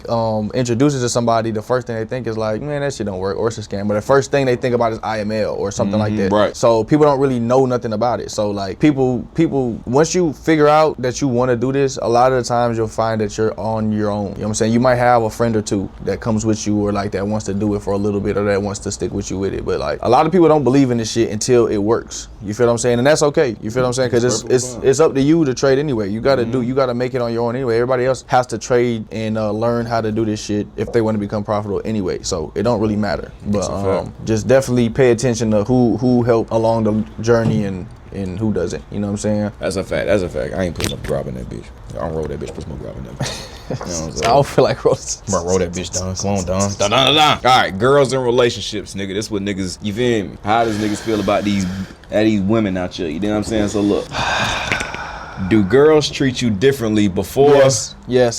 introduce it to somebody, the first thing they think is like, man, that shit don't work or it's a scam. But the first thing they think about is IML or something like that. Right. So people don't really know nothing about it. So like people once you figure out that you want to do this, a lot of the times you'll find that you're on your own. You know what I'm saying? You might have a friend or two that comes with you or like that wants to do it for a little bit or that wants to stick with you with it. But like a lot of people don't believe in this shit until it works. You feel what I'm saying? And that's okay. You feel what I'm saying? Because it's up to you to trade anyway. You gotta you gotta make it on your own anyway. Everybody else has to trade and learn how to do this shit if they want to become profitable anyway. So it don't really matter. But just definitely pay attention to who helped along the journey and who doesn't. You know what I'm saying? That's a fact. I ain't putting no drop in that bitch. I don't roll that bitch, put some drop in that bitch. You know what I'm saying? I don't feel like rolling. Bro, roll that bitch down. Come on, Don. All right, girls in relationships, nigga. This what niggas, you feel me? How does niggas feel about these women out here? You know what I'm saying? So look. Do girls treat you differently before? Yes.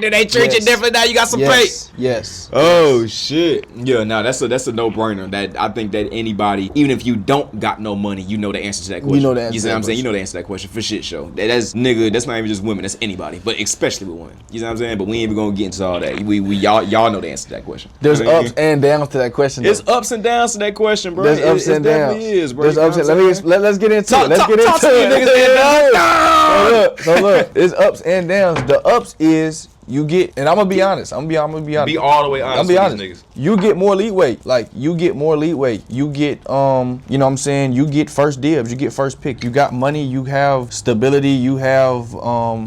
Do they treat you different now? You got some pay. Yes. Oh shit. Yeah, no, that's a no-brainer. That I think that anybody, even if you don't got no money, you know the answer to that question. You know the answer. You see what I'm saying? You know the answer to that question for shit show. That's nigga. That's not even just women. That's anybody, but especially with women. You know what I'm saying? But we ain't even gonna get into all that. We y'all know the answer to that question. There's ups and downs to that question. It's ups and downs to that question, bro. There's ups and downs. Is, bro. There's ups and let's get into it. Let's get into it. So look, it's ups and downs. The ups is you get, and I'm gonna be honest. I'm gonna be honest. Be all the way honest. I'm be honest. These niggas. You get more leeway. Like you get more leeway. You get you know what I'm saying? You get first dibs. You get first pick. You got money. You have stability. You have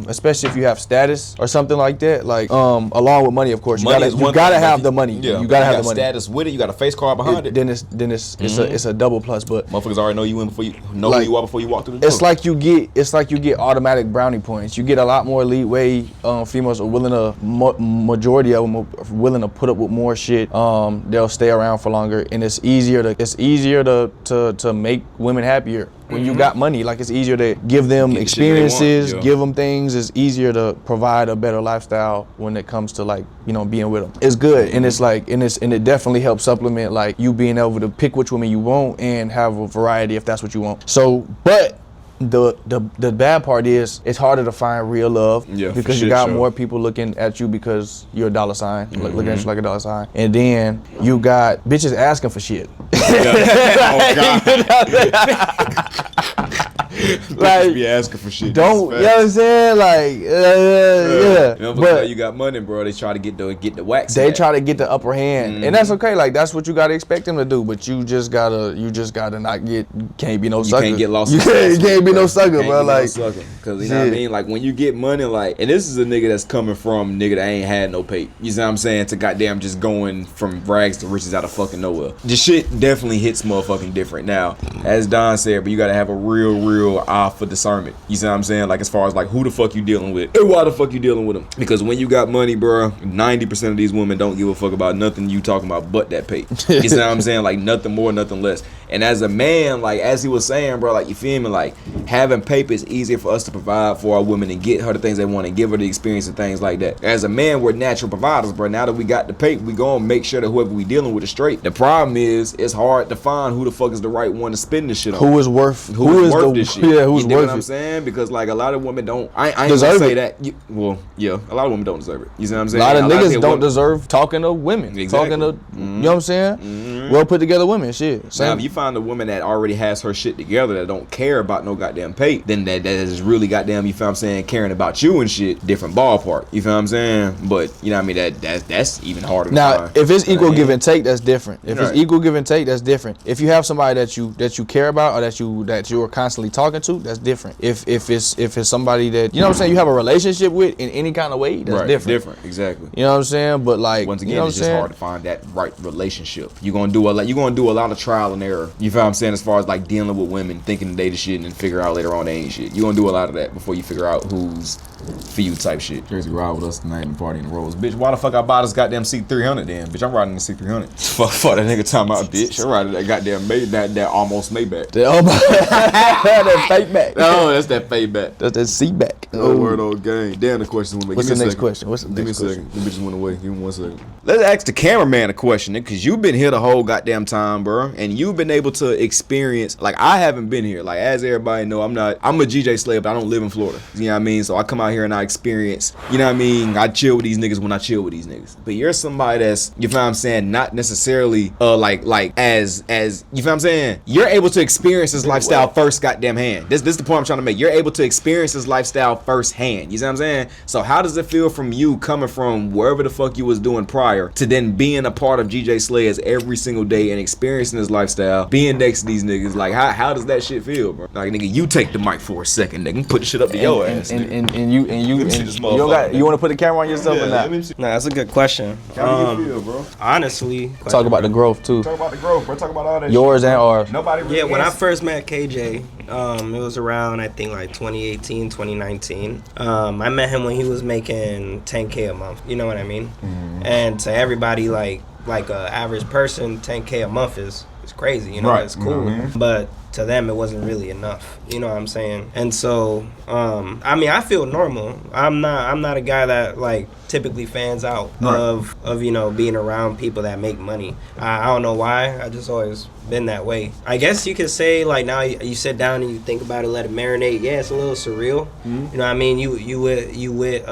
especially if you have status or something like that. Like along with money, of course. You gotta have the money. Yeah, you gotta have the money. Status with it. You got a face card behind it. Then it's a double plus. But motherfuckers already know you in before you know who you are before you walk through the door. It's like you get automatic brownie points. You get a lot more leeway. Females are willing to majority of them are willing to put up with more shit. They'll stay around for longer, and it's easier to make women happier when you got money. Like it's easier to give them experiences, give them things. It's easier to provide a better lifestyle when it comes to like being with them. It's good, and it's like and it definitely helps supplement like you being able to pick which women you want and have a variety if that's what you want. So, but the bad part is it's harder to find real love because you got more people looking at you because you're a dollar sign, looking at you like a dollar sign, and then you got bitches asking for shit. Like be asking for shit. Don't you know what I'm saying? Like but you got money, bro. They try to get the wax. They try to get the upper hand, and that's okay. Like that's what you gotta expect them to do. But you just gotta not get. Can't be no sucker. You can't get lost. You can't be no sucker, bro. Like because you know what I mean. Like when you get money, like, and this is a nigga that's coming from nigga that ain't had no pay. You know what I'm saying? To goddamn just going from rags to riches out of fucking nowhere. This shit definitely hits motherfucking different. Now, as Don said, but you gotta have a real eye for discernment. You see what I'm saying? Like as far as like who the fuck you dealing with and why the fuck you dealing with them. Because when you got money, bro, 90% of these women don't give a fuck about nothing you talking about but that pay. You see what I'm saying? Like nothing more, nothing less. And as a man, like as he was saying, bro, like you feel me? Like having paper is easier for us to provide for our women and get her the things they want and give her the experience and things like that. As a man, we're natural providers, bro. Now that we got the paper, we gonna make sure that whoever we dealing with is straight. The problem is it's hard to find who the fuck is the right one to spend this shit on. Who is worth this shit? Yeah, who's you know worth what I'm it? saying? Because like a lot of women don't. I ain't gonna say that. A lot of women don't deserve it. You know what I'm saying? A lot of niggas don't deserve talking to women. Exactly. Talking to you know what I'm saying? Well put together women. Shit. Now, if you find a woman that already has her shit together that don't care about no goddamn pay, then that is really goddamn, you feel what I'm saying, caring about you and shit, different ballpark. You feel what I'm saying? But you know what I mean, that's even harder to now find. if it's equal give and take, that's different. If it's equal give and take, that's different. If you have somebody that you care about or that you are constantly talking to, that's different. If it's somebody that you know what I'm saying you have a relationship with in any kind of way, that's different. Exactly. You know what I'm saying? But like once again, you know it's just hard to find that right relationship. You're gonna do a lot of trial and error. You feel what I'm saying? As far as like dealing with women, thinking they the shit and then figure out later on they ain't shit. You're gonna do a lot of that before you figure out who's for you type shit. Jersey ride with us tonight and party in the Rolls. Bitch, why the fuck I buy this goddamn C300 then? Bitch, I'm riding the C300. Fuck that nigga talking about, bitch. I'm riding that goddamn that almost Maybach. That fake back. No, that's that fake back. That's that C-back. Oh, word old game. Damn, the question went away. What's the next question? Give me a second. The bitches went away. Give me 1 second. Let's ask the cameraman a question, nigga, because you've been here the whole goddamn time, bro. And you've been able to experience, like, I haven't been here. Like, as everybody know, I'm a GJ slave, but I don't live in Florida. You know what I mean? So I come out here and I experience, you know what I mean? I chill with these niggas when I chill with these niggas. But you're somebody that's, you feel what I'm saying, not necessarily, as you feel what I'm saying? You're able to experience this lifestyle first goddamn hand. This is the point I'm trying to make. You're able to experience this lifestyle firsthand. You see what I'm saying? So how does it feel from you coming from wherever the fuck you was doing prior to then being a part of GJ Slayerz every single day and experiencing this lifestyle, being next to these niggas? Like how does that shit feel, bro? Like nigga, you take the mic for a second, nigga. Put the shit up to your ass. And you want to put the camera on yourself or not? Nah, that's a good question. How do you feel, bro? Honestly, talk about the growth too. Talk about the growth, bro. Talk about all that yours shit. And ours. Nobody really when I first met KJ, it was around I think like 2018, 2019. I met him when he was making 10K a month. You know what I mean? Mm-hmm. And to everybody like a average person, 10K a month is crazy. You know, it's cool. Mm-hmm. But to them it wasn't really enough. You know what I'm saying? And so, I mean, I feel normal. I'm not a guy that like typically fans out of you know, being around people that make money. I don't know why. I just always been that way. I guess you could say like now you sit down and you think about it, let it marinate. Yeah, it's a little surreal. You know what I mean? You with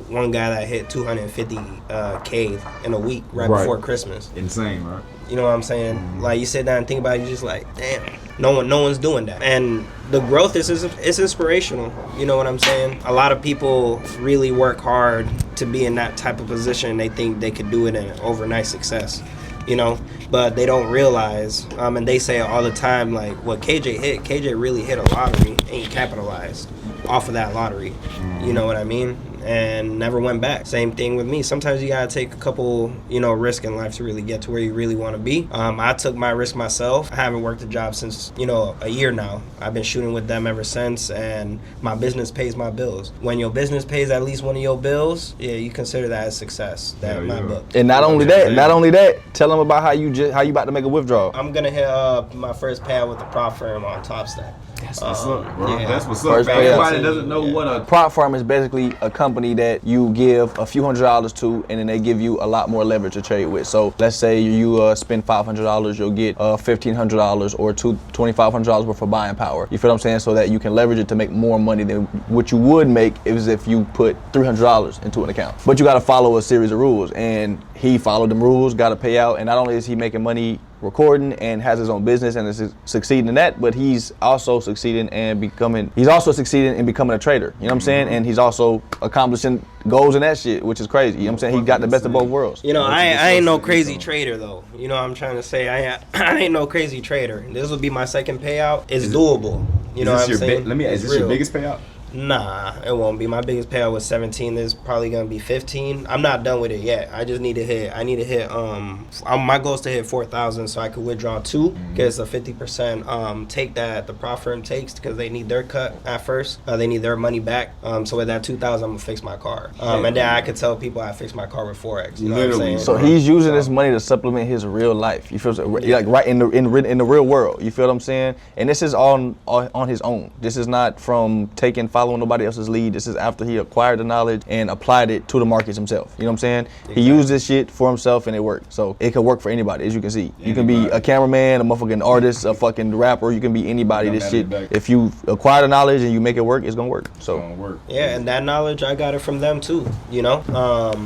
one guy that hit 250K in a week right before Christmas. Insane, right? You know what I'm saying? Like you sit down and think about it, you're just like, damn, no one's doing that. And the growth is inspirational. You know what I'm saying? A lot of people really work hard to be in that type of position. They think they could do it in an overnight success, you know, but they don't realize, and they say it all the time, like what KJ really hit a lottery and he capitalized off of that lottery. You know what I mean? And never went back. Same thing with me. Sometimes you gotta take a couple, you know, risk in life to really get to where you really want to be. I took my risk myself. I haven't worked a job since, you know, a year now. I've been shooting with them ever since, and my business pays my bills. When your business pays at least one of your bills, yeah, you consider that a success. That my book. And not only that, tell them about how you about to make a withdrawal. I'm gonna hit my first payout with the prop firm on Top Stack. That's what's up, bro. Yeah. That's what's up. Everybody doesn't know what a prop firm is. Basically a company that you give a few $100s to, and then they give you a lot more leverage to trade with. So let's say you spend $500, you'll get $1,500 or $2,500 worth of buying power. You feel what I'm saying? So that you can leverage it to make more money than what you would make if you put $300 into an account. But you got to follow a series of rules, and he followed them rules, got to pay out, and not only is he making money recording and has his own business and is succeeding in that, but he's also succeeding in becoming a trader. You know what I'm saying? And he's also accomplishing goals in that shit, which is crazy. You know what I'm saying? He got the best of both worlds. You know, I ain't no crazy trader though. You know what I'm trying to say? I ain't no crazy trader. This will be my second payout. It's doable. You know what I'm saying? Let me ask, is this your biggest payout? Nah, it won't be. My biggest payout was 17. This is probably gonna be 15. I'm not done with it yet. I just need to hit. My goal is to hit 4,000 so I could withdraw 2. Get us a 50% take that the prop firm takes because they need their cut at first. They need their money back. So with that 2,000, I'm gonna fix my car. And then I could tell people I fixed my car with Forex. You know what I'm saying? So he's using this money to supplement his real life. You feel like right in the real world. You feel what I'm saying? And this is on his own. This is not from following nobody else's lead. This is after he acquired the knowledge and applied it to the markets himself. You know what I'm saying? Exactly. He used this shit for himself and it worked. So it could work for anybody, as you can see. You can be a cameraman, a motherfucking artist, a fucking rapper. You can be anybody. This shit, if you acquire the knowledge and you make it work, it's gonna work. So yeah, and that knowledge I got it from them too. You know,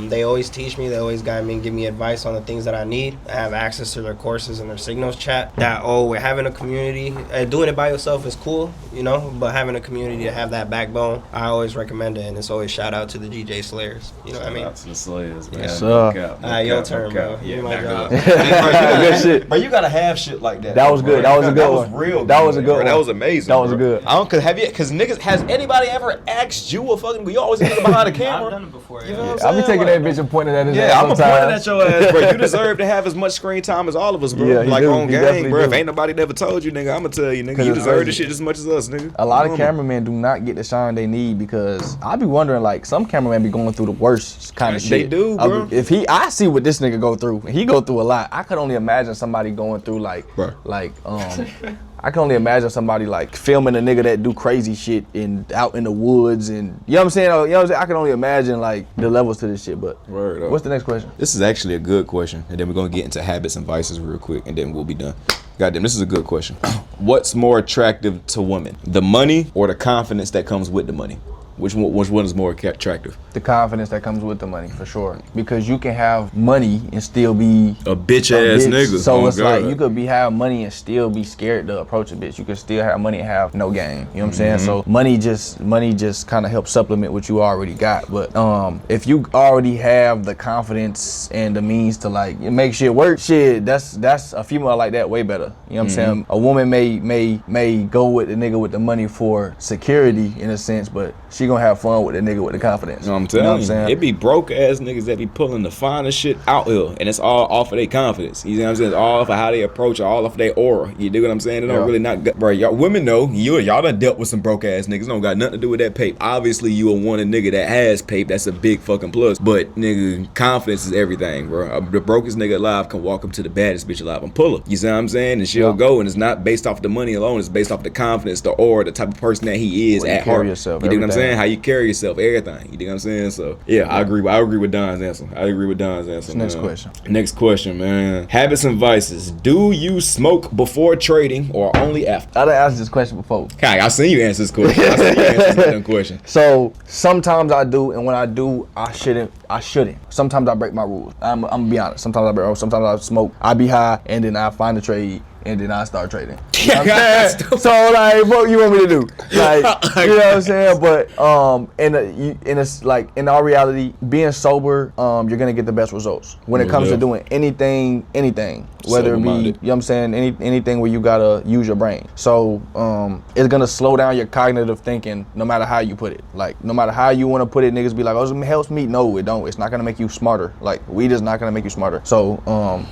they always teach me. They always guide me and give me advice on the things that I need. I have access to their courses and their signals chat. We're having a community. Doing it by yourself is cool, you know, but having a community to have that backbone, I always recommend it, and it's always shout out to the DJ Slayerz. You know what I mean? Shout out to the Slayerz, man. Yes, sir. Your turn, bro. Yeah, my job. Good shit. But you gotta have shit like that. That was good. That was a good one. That was real. That was a good one. That was amazing. That was a good. I don't, cause niggas, has anybody ever asked you a fucking? You always nigga behind the camera. I've done it before. You know what I'm I'll be saying? taking that bitch and pointing at his ass I'm sometimes. pointing at your ass, bro. You deserve to have as much screen time as all of us, bro. Yeah, he like do. on He game, definitely bro. do. If ain't nobody never told you, nigga, I'ma tell you, nigga. You deserve this shit as much as us, nigga. A lot of cameramen do not get the shine they need because I be wondering, like, some cameramen be going through the worst kind of shit. They do, bro. I see what this nigga go through. He go through a lot. I could only imagine somebody going through I can only imagine somebody like filming a nigga that do crazy shit out in the woods and you know what I'm saying? I can only imagine like the levels to this shit. But what's the next question? This is actually a good question, and then we're gonna get into habits and vices real quick, and then we'll be done. Goddamn, this is a good question. What's more attractive to women, the money or the confidence that comes with the money? Which one is more attractive? The confidence that comes with the money, for sure. Because you can have money and still be a bitch ass nigga. So it's like you could have money and still be scared to approach a bitch. You could still have money and have no game. You know what I'm saying? So money just kind of helps supplement what you already got. But if you already have the confidence and the means to like make shit work, that's a female like that way better. You know what I'm saying? A woman may go with the nigga with the money for security in a sense, but she you're gonna have fun with the nigga with the confidence. You know what I'm telling what I'm saying? It be broke ass niggas that be pulling the finest shit out here, and it's all off of their confidence. You know what I'm saying? It's all off of how they approach it, all off of their aura. You dig what I'm saying? It don't really not, bro. Y'all women know y'all done dealt with some broke ass niggas. It don't got nothing to do with that paper. Obviously, you will want a nigga that has paper. That's a big fucking plus. But nigga, confidence is everything, bro. The brokest nigga alive can walk up to the baddest bitch alive and pull her. You see what I'm saying? And she'll go, and it's not based off the money alone. It's based off the confidence, the aura, the type of person that he is at heart. Yourself, you dig what I'm saying? How you carry yourself, everything. You dig what I'm saying? So yeah, I agree with Don's answer. Next question. Next question, man. Habits and vices. Do you smoke before trading or only after? I done asked this question before. Kai, I seen you answer this question. I seen you answer this damn question. So sometimes I do, and when I do, I shouldn't. Sometimes I break my rules. I'm gonna be honest. Sometimes I break. Sometimes I smoke. I be high, and then I find a trade, and then I start trading. You know what I'm saying? So like, what you want me to do? Like, you know what I'm saying? But in our reality, being sober, you're gonna get the best results when it comes to doing anything, whether it be, you know what I'm saying, anything where you gotta use your brain. So it's gonna slow down your cognitive thinking, no matter how you put it. Like, no matter how you want to put it, niggas be like, oh, it helps me. No, it don't. It's not gonna make you smarter. Like, weed is not gonna make you smarter. So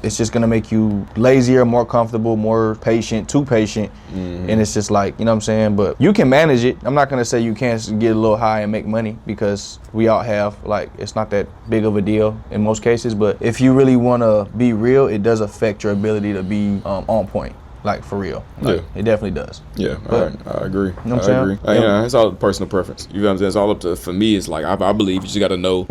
it's just gonna make you lazier, more comfortable, more patient, and it's just like, you know what I'm saying? But you can manage it. I'm not gonna say you can't get a little high and make money, because we all have, like, it's not that big of a deal in most cases. But if you really wanna be real, it does affect your ability to be on point. Like, for real. Like, it definitely does. Yeah, I agree. You know what I'm saying? Yeah, it's all personal preference. You know what I'm saying? It's all up to, for me, it's like, I believe you just gotta know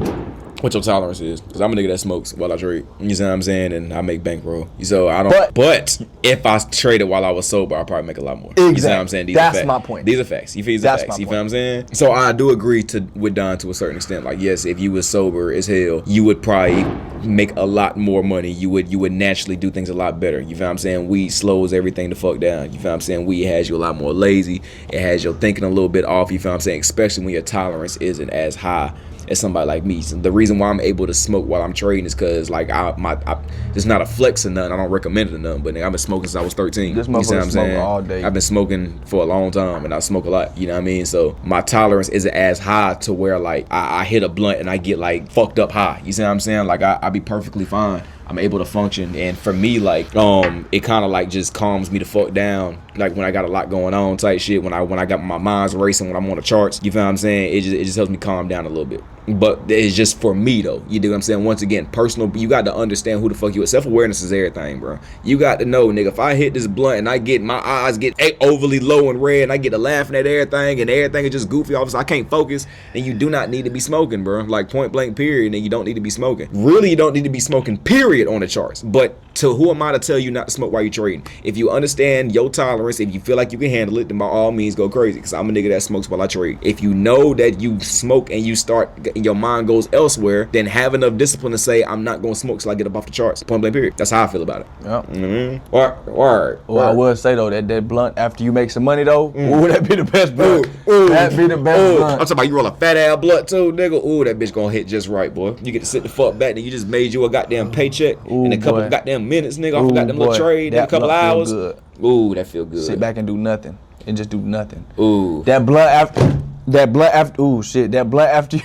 what your tolerance is. Because I'm a nigga that smokes while I trade. You see what I'm saying? And I make bankroll. So I don't, but if I traded while I was sober, I'd probably make a lot more. Exactly. You see what I'm saying? That's my point. These are facts. You feel these are facts. You feel what I'm saying? So I do agree with Don to a certain extent. Like, yes, if you was sober as hell, you would probably make a lot more money. You would naturally do things a lot better. You feel what I'm saying? Weed slows everything the fuck down. You feel what I'm saying? Weed has you a lot more lazy. It has your thinking a little bit off. You feel what I'm saying? Especially when your tolerance isn't as high as somebody like me. So the reason why I'm able to smoke while I'm trading is because, like, it's not a flex or nothing. I don't recommend it or nothing, but I've been smoking since I was 13. This you see what I'm saying? All day. I've been smoking for a long time, and I smoke a lot. You know what I mean? So my tolerance isn't as high to where, like, I hit a blunt and I get, like, fucked up high. You see what I'm saying? Like, I be perfectly fine. I'm able to function, and for me, like, it kind of like just calms me the fuck down. Like, when I got a lot going on type shit, when I got my mind's racing, when I'm on the charts, you feel what I'm saying? It just helps me calm down a little bit. But it's just for me though. You do what I'm saying? Once again, personal. You got to understand who the fuck you are. Self-awareness is everything, bro. You got to know, nigga, if I hit this blunt and I get my eyes get overly low and red, and I get to laughing at everything, and everything is just goofy, all of a sudden I can't focus, then you do not need to be smoking, bro. Like, point blank period. Then you don't need to be smoking. Really, you don't need to be smoking, period, on the charts. But to who am I to tell you not to smoke while you're trading? If you understand your tolerance, if you feel like you can handle it, then by all means go crazy, because I'm a nigga that smokes while I trade. If you know that you smoke and you start, and your mind goes elsewhere, then have enough discipline to say, I'm not gonna smoke till I get up off the charts. Point blank period. That's how I feel about it. Yep. Mm-hmm. Well, I would say though, that blunt after you make some money though, ooh, that be the best blunt. That be the best blunt. I'm talking about you roll a fat ass blunt too, nigga. Ooh, that bitch gonna hit just right, boy. You get to sit the fuck back, and you just made you a goddamn paycheck in a couple goddamn minutes, nigga. I forgot them little trade in a couple hours. Good. Ooh, that feel good. Sit back and do nothing, and just do nothing. Ooh. That blunt after, ooh, shit. That blunt after you,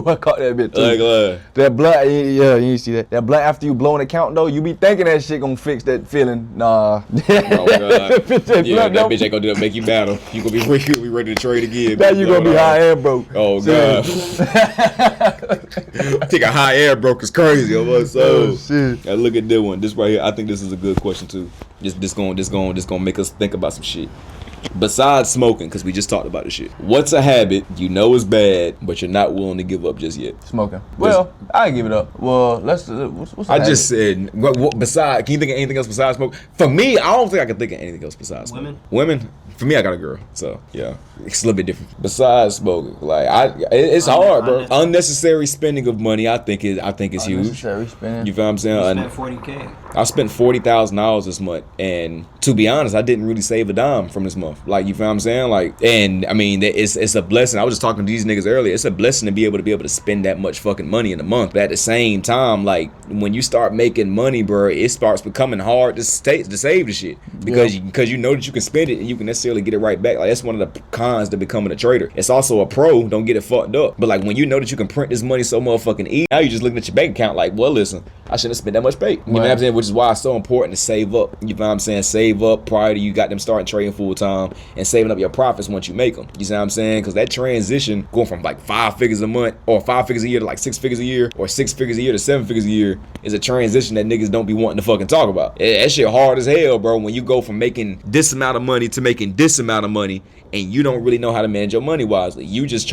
I caught that bit too. That blunt, yeah, you see that. That blunt after you blowing the count though, you be thinking that shit gonna fix that feeling. Nah. Oh, God. Yeah, that bitch ain't gonna do that, make you battle. You gonna be ready to trade again. Now you gonna be high and broke. Oh, God. I think a high air broke is crazy. So shit. Now look at this one. This right here, I think this is a good question too. This gonna make us think about some shit. Besides smoking, because we just talked about this shit, what's a habit you know is bad, but you're not willing to give up just yet? Smoking. Well, I give it up. Well, let's. What's I just said. What besides? Can you think of anything else besides smoking? For me, I don't think I can think of anything else besides smoking. Women. For me, I got a girl, so yeah, it's a little bit different. Besides smoking, like it's hard, bro. Unnecessary spending of money, I think is huge. Unnecessary spending. You feel what I'm saying? You spent $40K. I spent $40,000 this month, and to be honest, I didn't really save a dime from this month. Like, you feel what I'm saying? Like, and I mean, it's a blessing. I was just talking to these niggas earlier. It's a blessing to be able to spend that much fucking money in a month. But at the same time, like, when you start making money, bro, it starts becoming hard to save the shit because you know that you can spend it and you can necessarily get it right back. Like, that's one of the cons to becoming a trader. It's also a pro, don't get it fucked up. But like when you know that you can print this money so motherfucking easy, now you just looking at your bank account like, well, listen, I shouldn't have spent that much pay. You know what I'm saying? Which is why it's so important to save up. You know what I'm saying? Save up prior to you got them starting trading full time and saving up your profits once you make them. You see what I'm saying? Because that transition going from like 5 figures a month or 5 figures a year to like 6 figures a year or 6 figures a year to 7 figures a year is a transition that niggas don't be wanting to fucking talk about. That shit hard as hell, bro. When you go from making this amount of money to making this amount of money and you don't really know how to manage your money wisely. You just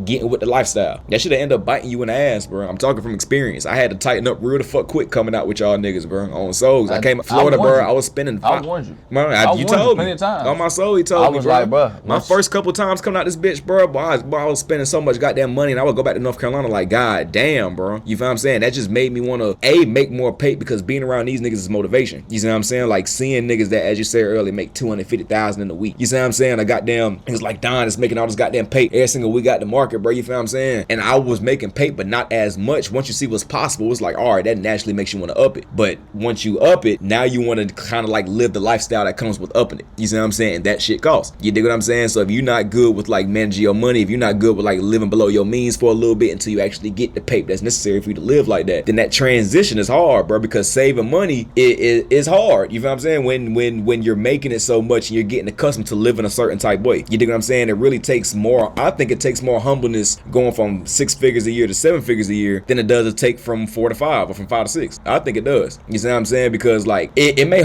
getting with the lifestyle. That should end up biting you in the ass, bro. I'm talking from experience. I had to tighten up real the fuck quick coming out with y'all niggas, bro. On souls. I came to Florida, bro. I was spending. I warned you. Man, you told me. Plenty of times. On my soul, he told me, was bro. like, bro. My first couple times coming out this bitch, bro, I was spending so much goddamn money, and I would go back to North Carolina like, god damn, bro. You feel what I'm saying? That just made me want to make more pay because being around these niggas is motivation. You see what I'm saying? Like seeing niggas that, as you said earlier, make $250,000 in a week. You see what I'm saying? I goddamn, it's like Don is making all this goddamn pay every single week out the market, bro. You feel what I'm saying? And I was making pay, but not as much. Once you see what's possible, it's like, all right, that naturally makes you want to up it. But once you up it, now you want to kind of like live the lifestyle that comes with upping it. You see what I'm saying? And that shit costs. You dig what I'm saying? So if you're not good with like managing your money, if you're not good with like living below your means for a little bit until you actually get the pay that's necessary for you to live like that, then that transition is hard, bro, because saving money is hard. You feel what I'm saying? When you're making it so much and you're getting accustomed to living a certain type way. You dig what I'm saying? It really takes more, I think it takes more humbleness going from 6 figures a year to 7 figures a year than it does to take from 4 to 5 or from 5 to 6. I think it does. You see what I'm saying? Because like it may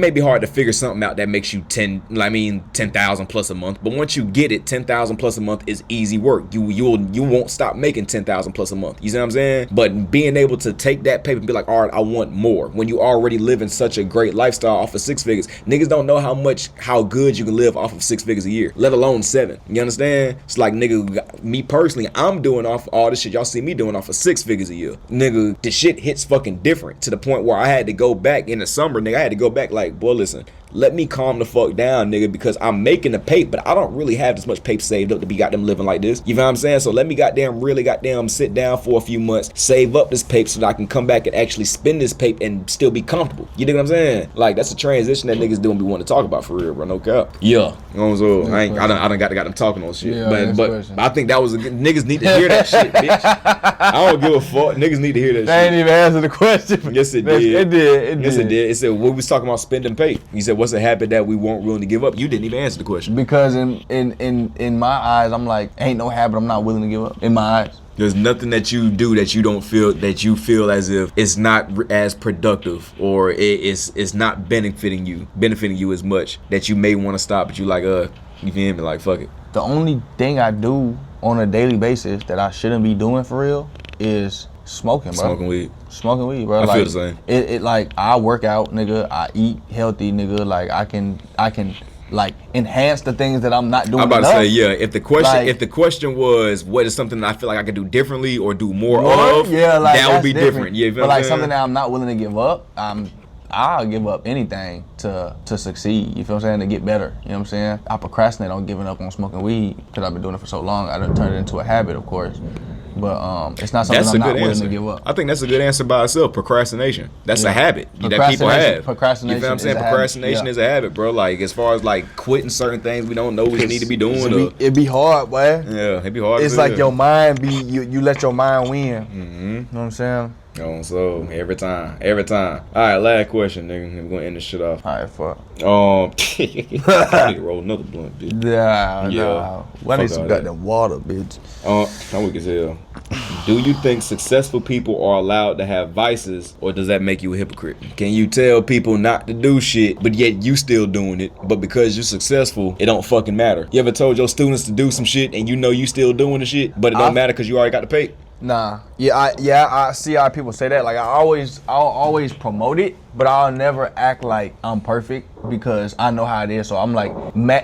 be hard to figure something out that makes you 10,000 plus a month, but once you get it, 10,000 plus a month is easy work. You won't stop making 10,000 plus a month. You see what I'm saying? But being able to take that paper and be like, all right, I want more. When you already living such a great lifestyle off of 6 figures, niggas don't know how good you can live off of 6 figures a year, let alone 7. You understand? It's like, nigga, me personally, I'm doing off all this shit y'all see me doing off of 6 figures a year. Nigga, the shit hits fucking different to the point where I had to go back in the summer, nigga. I had to go back like, boy, listen, let me calm the fuck down, nigga, because I'm making the pay, but I don't really have this much pay saved up to be goddamn living like this. You know what I'm saying? So let me really sit down for a few months, save up this paper so that I can come back and actually spend this paper and still be comfortable. You dig what I'm saying? Like, that's a transition that niggas don't be wanting to talk about for real, bro. No cap. Yeah. You know what I'm saying? I done got them talking on shit. Yeah, but I think that was niggas need to hear that shit, bitch. I don't give a fuck. Niggas need to hear that shit. They ain't even answer the question. Yes, it did. It did. Yes, it did. It said, we was talking about spending pay. You said, what's a habit that we weren't willing to give up? You didn't even answer the question. Because in my eyes, I'm like, ain't no habit I'm not willing to give up. In my eyes. There's nothing that you do that you don't feel, that you feel as if it's not as productive or it's not benefiting you as much, that you may want to stop, but you like, you feel me? Like, fuck it. The only thing I do on a daily basis that I shouldn't be doing for real is smoking, bro. Smoking weed, bro. I feel the same. It like, I work out, nigga. I eat healthy, nigga. Like, I can like enhance the things that I'm not doing. I'm about enough. to say, yeah. If the question was, what is something that I feel like I could do differently or do more of? Yeah, like, that would be different. Yeah, but like something that I'm not willing to give up, I'll give up anything to succeed. You feel what I'm saying? To get better. You know what I'm saying? I procrastinate on giving up on smoking weed because I've been doing it for so long. I done turned it into a habit, of course. But it's not something I'm not willing to give up. I think that's a good answer by itself. Procrastination. That's a habit that people have. Procrastination. You feel what I'm saying? Procrastination is a habit, bro. Like, as far as like quitting certain things we don't know we need to be doing. It be hard, boy. Yeah, it be hard. It's like your mind you let your mind win. Mm-hmm. You know what I'm saying? So every time. All right, last question, nigga. We're gonna end this shit off. All right, fuck. I need to roll another blunt, bitch. Yeah. I need some goddamn water, bitch. I'm weak as hell. Do you think successful people are allowed to have vices, or does that make you a hypocrite? Can you tell people not to do shit, but yet you still doing it, but because you're successful, it don't fucking matter? You ever told your students to do some shit and you know you still doing the shit, but it don't matter because you already got the pay? Nah. I see how people say that. Like, I'll always promote it, but I'll never act like I'm perfect because I know how it is. So I'm like,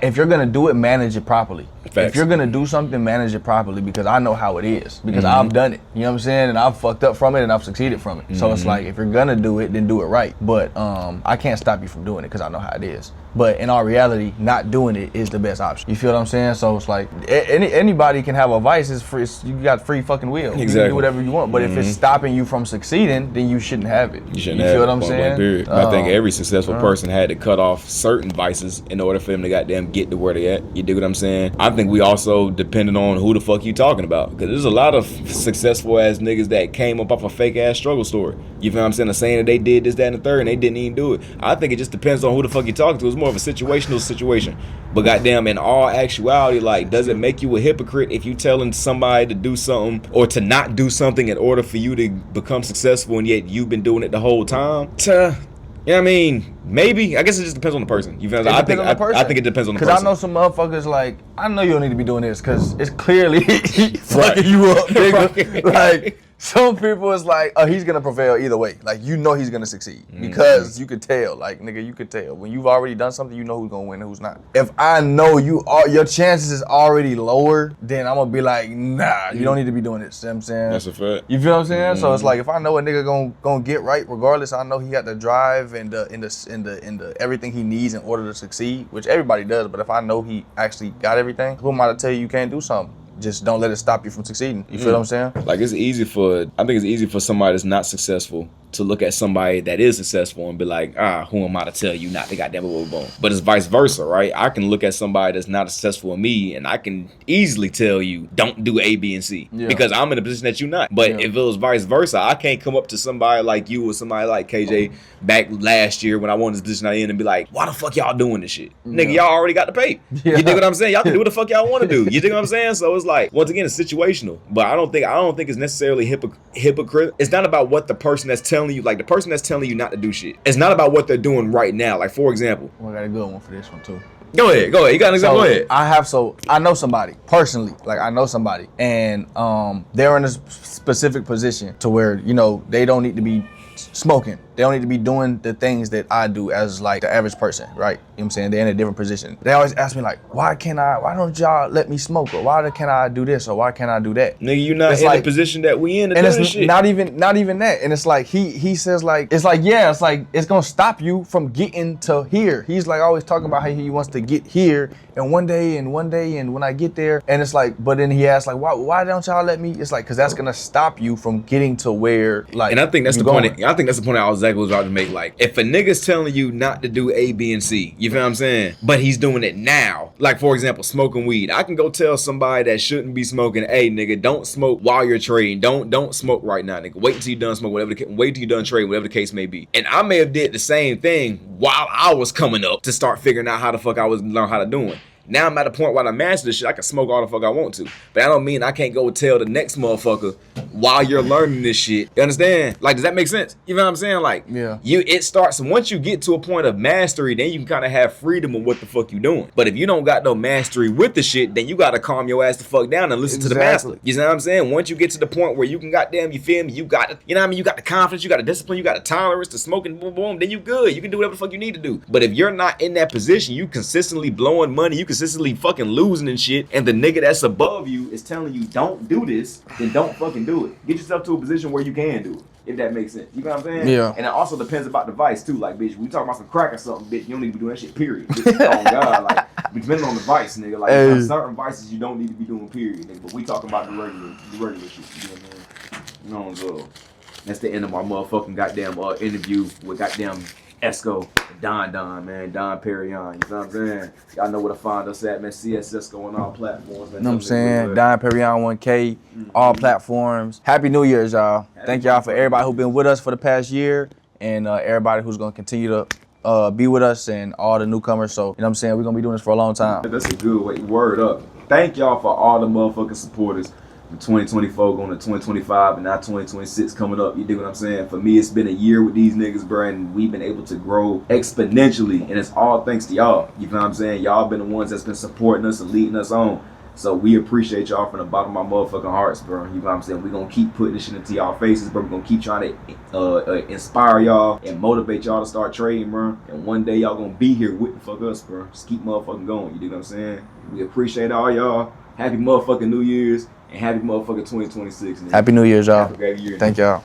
if you're gonna do it, manage it properly. Facts. If you're gonna do something, manage it properly because I know how it is. Because I've done it. You know what I'm saying? And I've fucked up from it and I've succeeded from it. So it's like, if you're gonna do it, then do it right. But I can't stop you from doing it because I know how it is. But in all reality, not doing it is the best option. You feel what I'm saying? So it's like, anybody can have a vice. It's free. You got free fucking will. Exactly. You can do whatever you want. But if it's stopping you from succeeding, then you shouldn't have it. You shouldn't you have feel it. what I'm saying? Period. I think every successful person had to cut off certain vices in order for them to goddamn get to where they at. You dig what I'm saying? I think we also depended on who the fuck you talking about, because there's a lot of successful ass niggas that came up off a fake ass struggle story. You feel what I'm saying? Saying that they did this, that, and the third, and they didn't even do it. I think it just depends on who the fuck you talking to. It's more of a situational situation. But goddamn, in all actuality, like, does it make you a hypocrite if you telling somebody to do something or to not do something in order for you to become successful, and yet you've been doing it the whole time? Yeah, I mean, maybe. I guess it just depends on the person. You feel what I'm saying? I think it depends on the person. Because I know some motherfuckers like, I know you don't need to be doing this because it's clearly fucking you up, nigga. Like, some people is like, oh, he's gonna prevail either way. Like, you know he's gonna succeed because you could tell. Like, nigga, you could tell when you've already done something. You know who's gonna win and who's not. If I know your chances is already lower, then I'm gonna be like, nah, you don't need to be doing this. You know what I'm saying? That's a fact. You feel what I'm saying? So it's like, if I know a nigga gonna get right regardless, I know he got the drive and the everything he needs in order to succeed, which everybody does. But if I know he actually got everything, who am I to tell you can't do something? Just don't let it stop you from succeeding. You feel what I'm saying? Like, I think it's easy for somebody that's not successful to look at somebody that is successful and be like, who am I to tell you not to goddamn boom. But it's vice versa, right? I can look at somebody that's not as successful as me and I can easily tell you, don't do A, B, and C. Yeah. Because I'm in a position that you're not. But if it was vice versa, I can't come up to somebody like you or somebody like KJ back last year when I wanted this position I in and be like, why the fuck y'all doing this shit? Nigga, y'all already got the pay. You dig what I'm saying? Y'all can do what the fuck y'all want to do. You dig what I'm saying? So it's like, once again, it's situational. But I don't think it's necessarily hypocrite. It's not about what the person that's telling you, like the person that's telling you not to do shit. It's not about what they're doing right now. Like, for example. Well, I got a good one for this one too. Go ahead. You got an example? Go ahead. I know somebody personally. Like, I know somebody, and they're in a specific position to where, you know, they don't need to be smoking. They don't need to be doing the things that I do as like the average person, right? You know what I'm saying? They're in a different position. They always ask me like, why don't y'all let me smoke? Or why can't I do this? Or why can't I do that? Nigga, you're not in the position that we in to do this shit. Not even that. And it's like, he says like, it's like, it's gonna stop you from getting to here. He's like always talking about how he wants to get here and one day and when I get there. And it's like, but then he asks like, why don't y'all let me? It's like, cause that's gonna stop you from getting to where like, and I think that's the point. I think that's the point I was about to make. Like, if a nigga's telling you not to do A, B, and C, you feel what I'm saying? But he's doing it now. Like, for example, smoking weed. I can go tell somebody that shouldn't be smoking, hey, nigga, don't smoke while you're trading. Don't smoke right now, nigga. Wait until you done smoke, wait till you done trading, whatever the case may be. And I may have did the same thing while I was coming up to start figuring out how the fuck I was learn how to do it. Now I'm at a point where I master this shit, I can smoke all the fuck I want to. But that don't mean I can't go tell the next motherfucker while you're learning this shit. You understand? Like, does that make sense? You know what I'm saying? Like, yeah. It starts, once you get to a point of mastery, then you can kind of have freedom of what the fuck you doing. But if you don't got no mastery with the shit, then you got to calm your ass the fuck down and listen to the master. You know what I'm saying? Once you get to the point where you can goddamn, you feel me? You got it. You know what I mean? You got the confidence, you got the discipline, you got the tolerance to smoking, boom, boom, then you good. You can do whatever the fuck you need to do. But if you're not in that position, you consistently blowing money, you consistently fucking losing and shit, and the nigga that's above you is telling you don't do this, then don't fucking do it. Get yourself to a position where you can do it, if that makes sense. You know what I'm saying? Yeah. And it also depends about the vice too. Like, bitch, we talking about some crack or something, bitch, you don't need to be doing that shit, period. Bitch, oh God, like, depending on the vice, nigga. Like, there's certain vices you don't need to be doing, period, nigga. But we talking about the regular shit. You know what I'm saying? So that's the end of my motherfucking goddamn interview with goddamn Csescoe, Don, man, Don Perignon, you know what I'm saying? Y'all know where to find us at, man. Csescoe on all platforms, man. You know what I'm saying? Don Perignon 1K, all platforms. Happy New Year's, y'all. Thank y'all for everybody who's been with us for the past year and everybody who's going to continue to be with us and all the newcomers. So, you know what I'm saying? We're going to be doing this for a long time. That's a good way. Word up. Thank y'all for all the motherfucking supporters. 2024 going to 2025 and now 2026 coming up. You dig what I'm saying? For me, it's been a year with these niggas, bro, and we've been able to grow exponentially, and it's all thanks to y'all. You know what I'm saying? Y'all been the ones that's been supporting us and leading us on. So we appreciate y'all from the bottom of my motherfucking hearts, bro. You know what I'm saying? We're going to keep putting this shit into y'all faces, bro. We're going to keep trying to inspire y'all and motivate y'all to start trading, bro. And one day y'all going to be here with the fuck us, bro. Just keep motherfucking going. You dig what I'm saying? We appreciate all y'all. Happy motherfucking New Year's. And happy motherfucking 2026. Man. Happy New Year's, y'all. Have a great year. Thank y'all.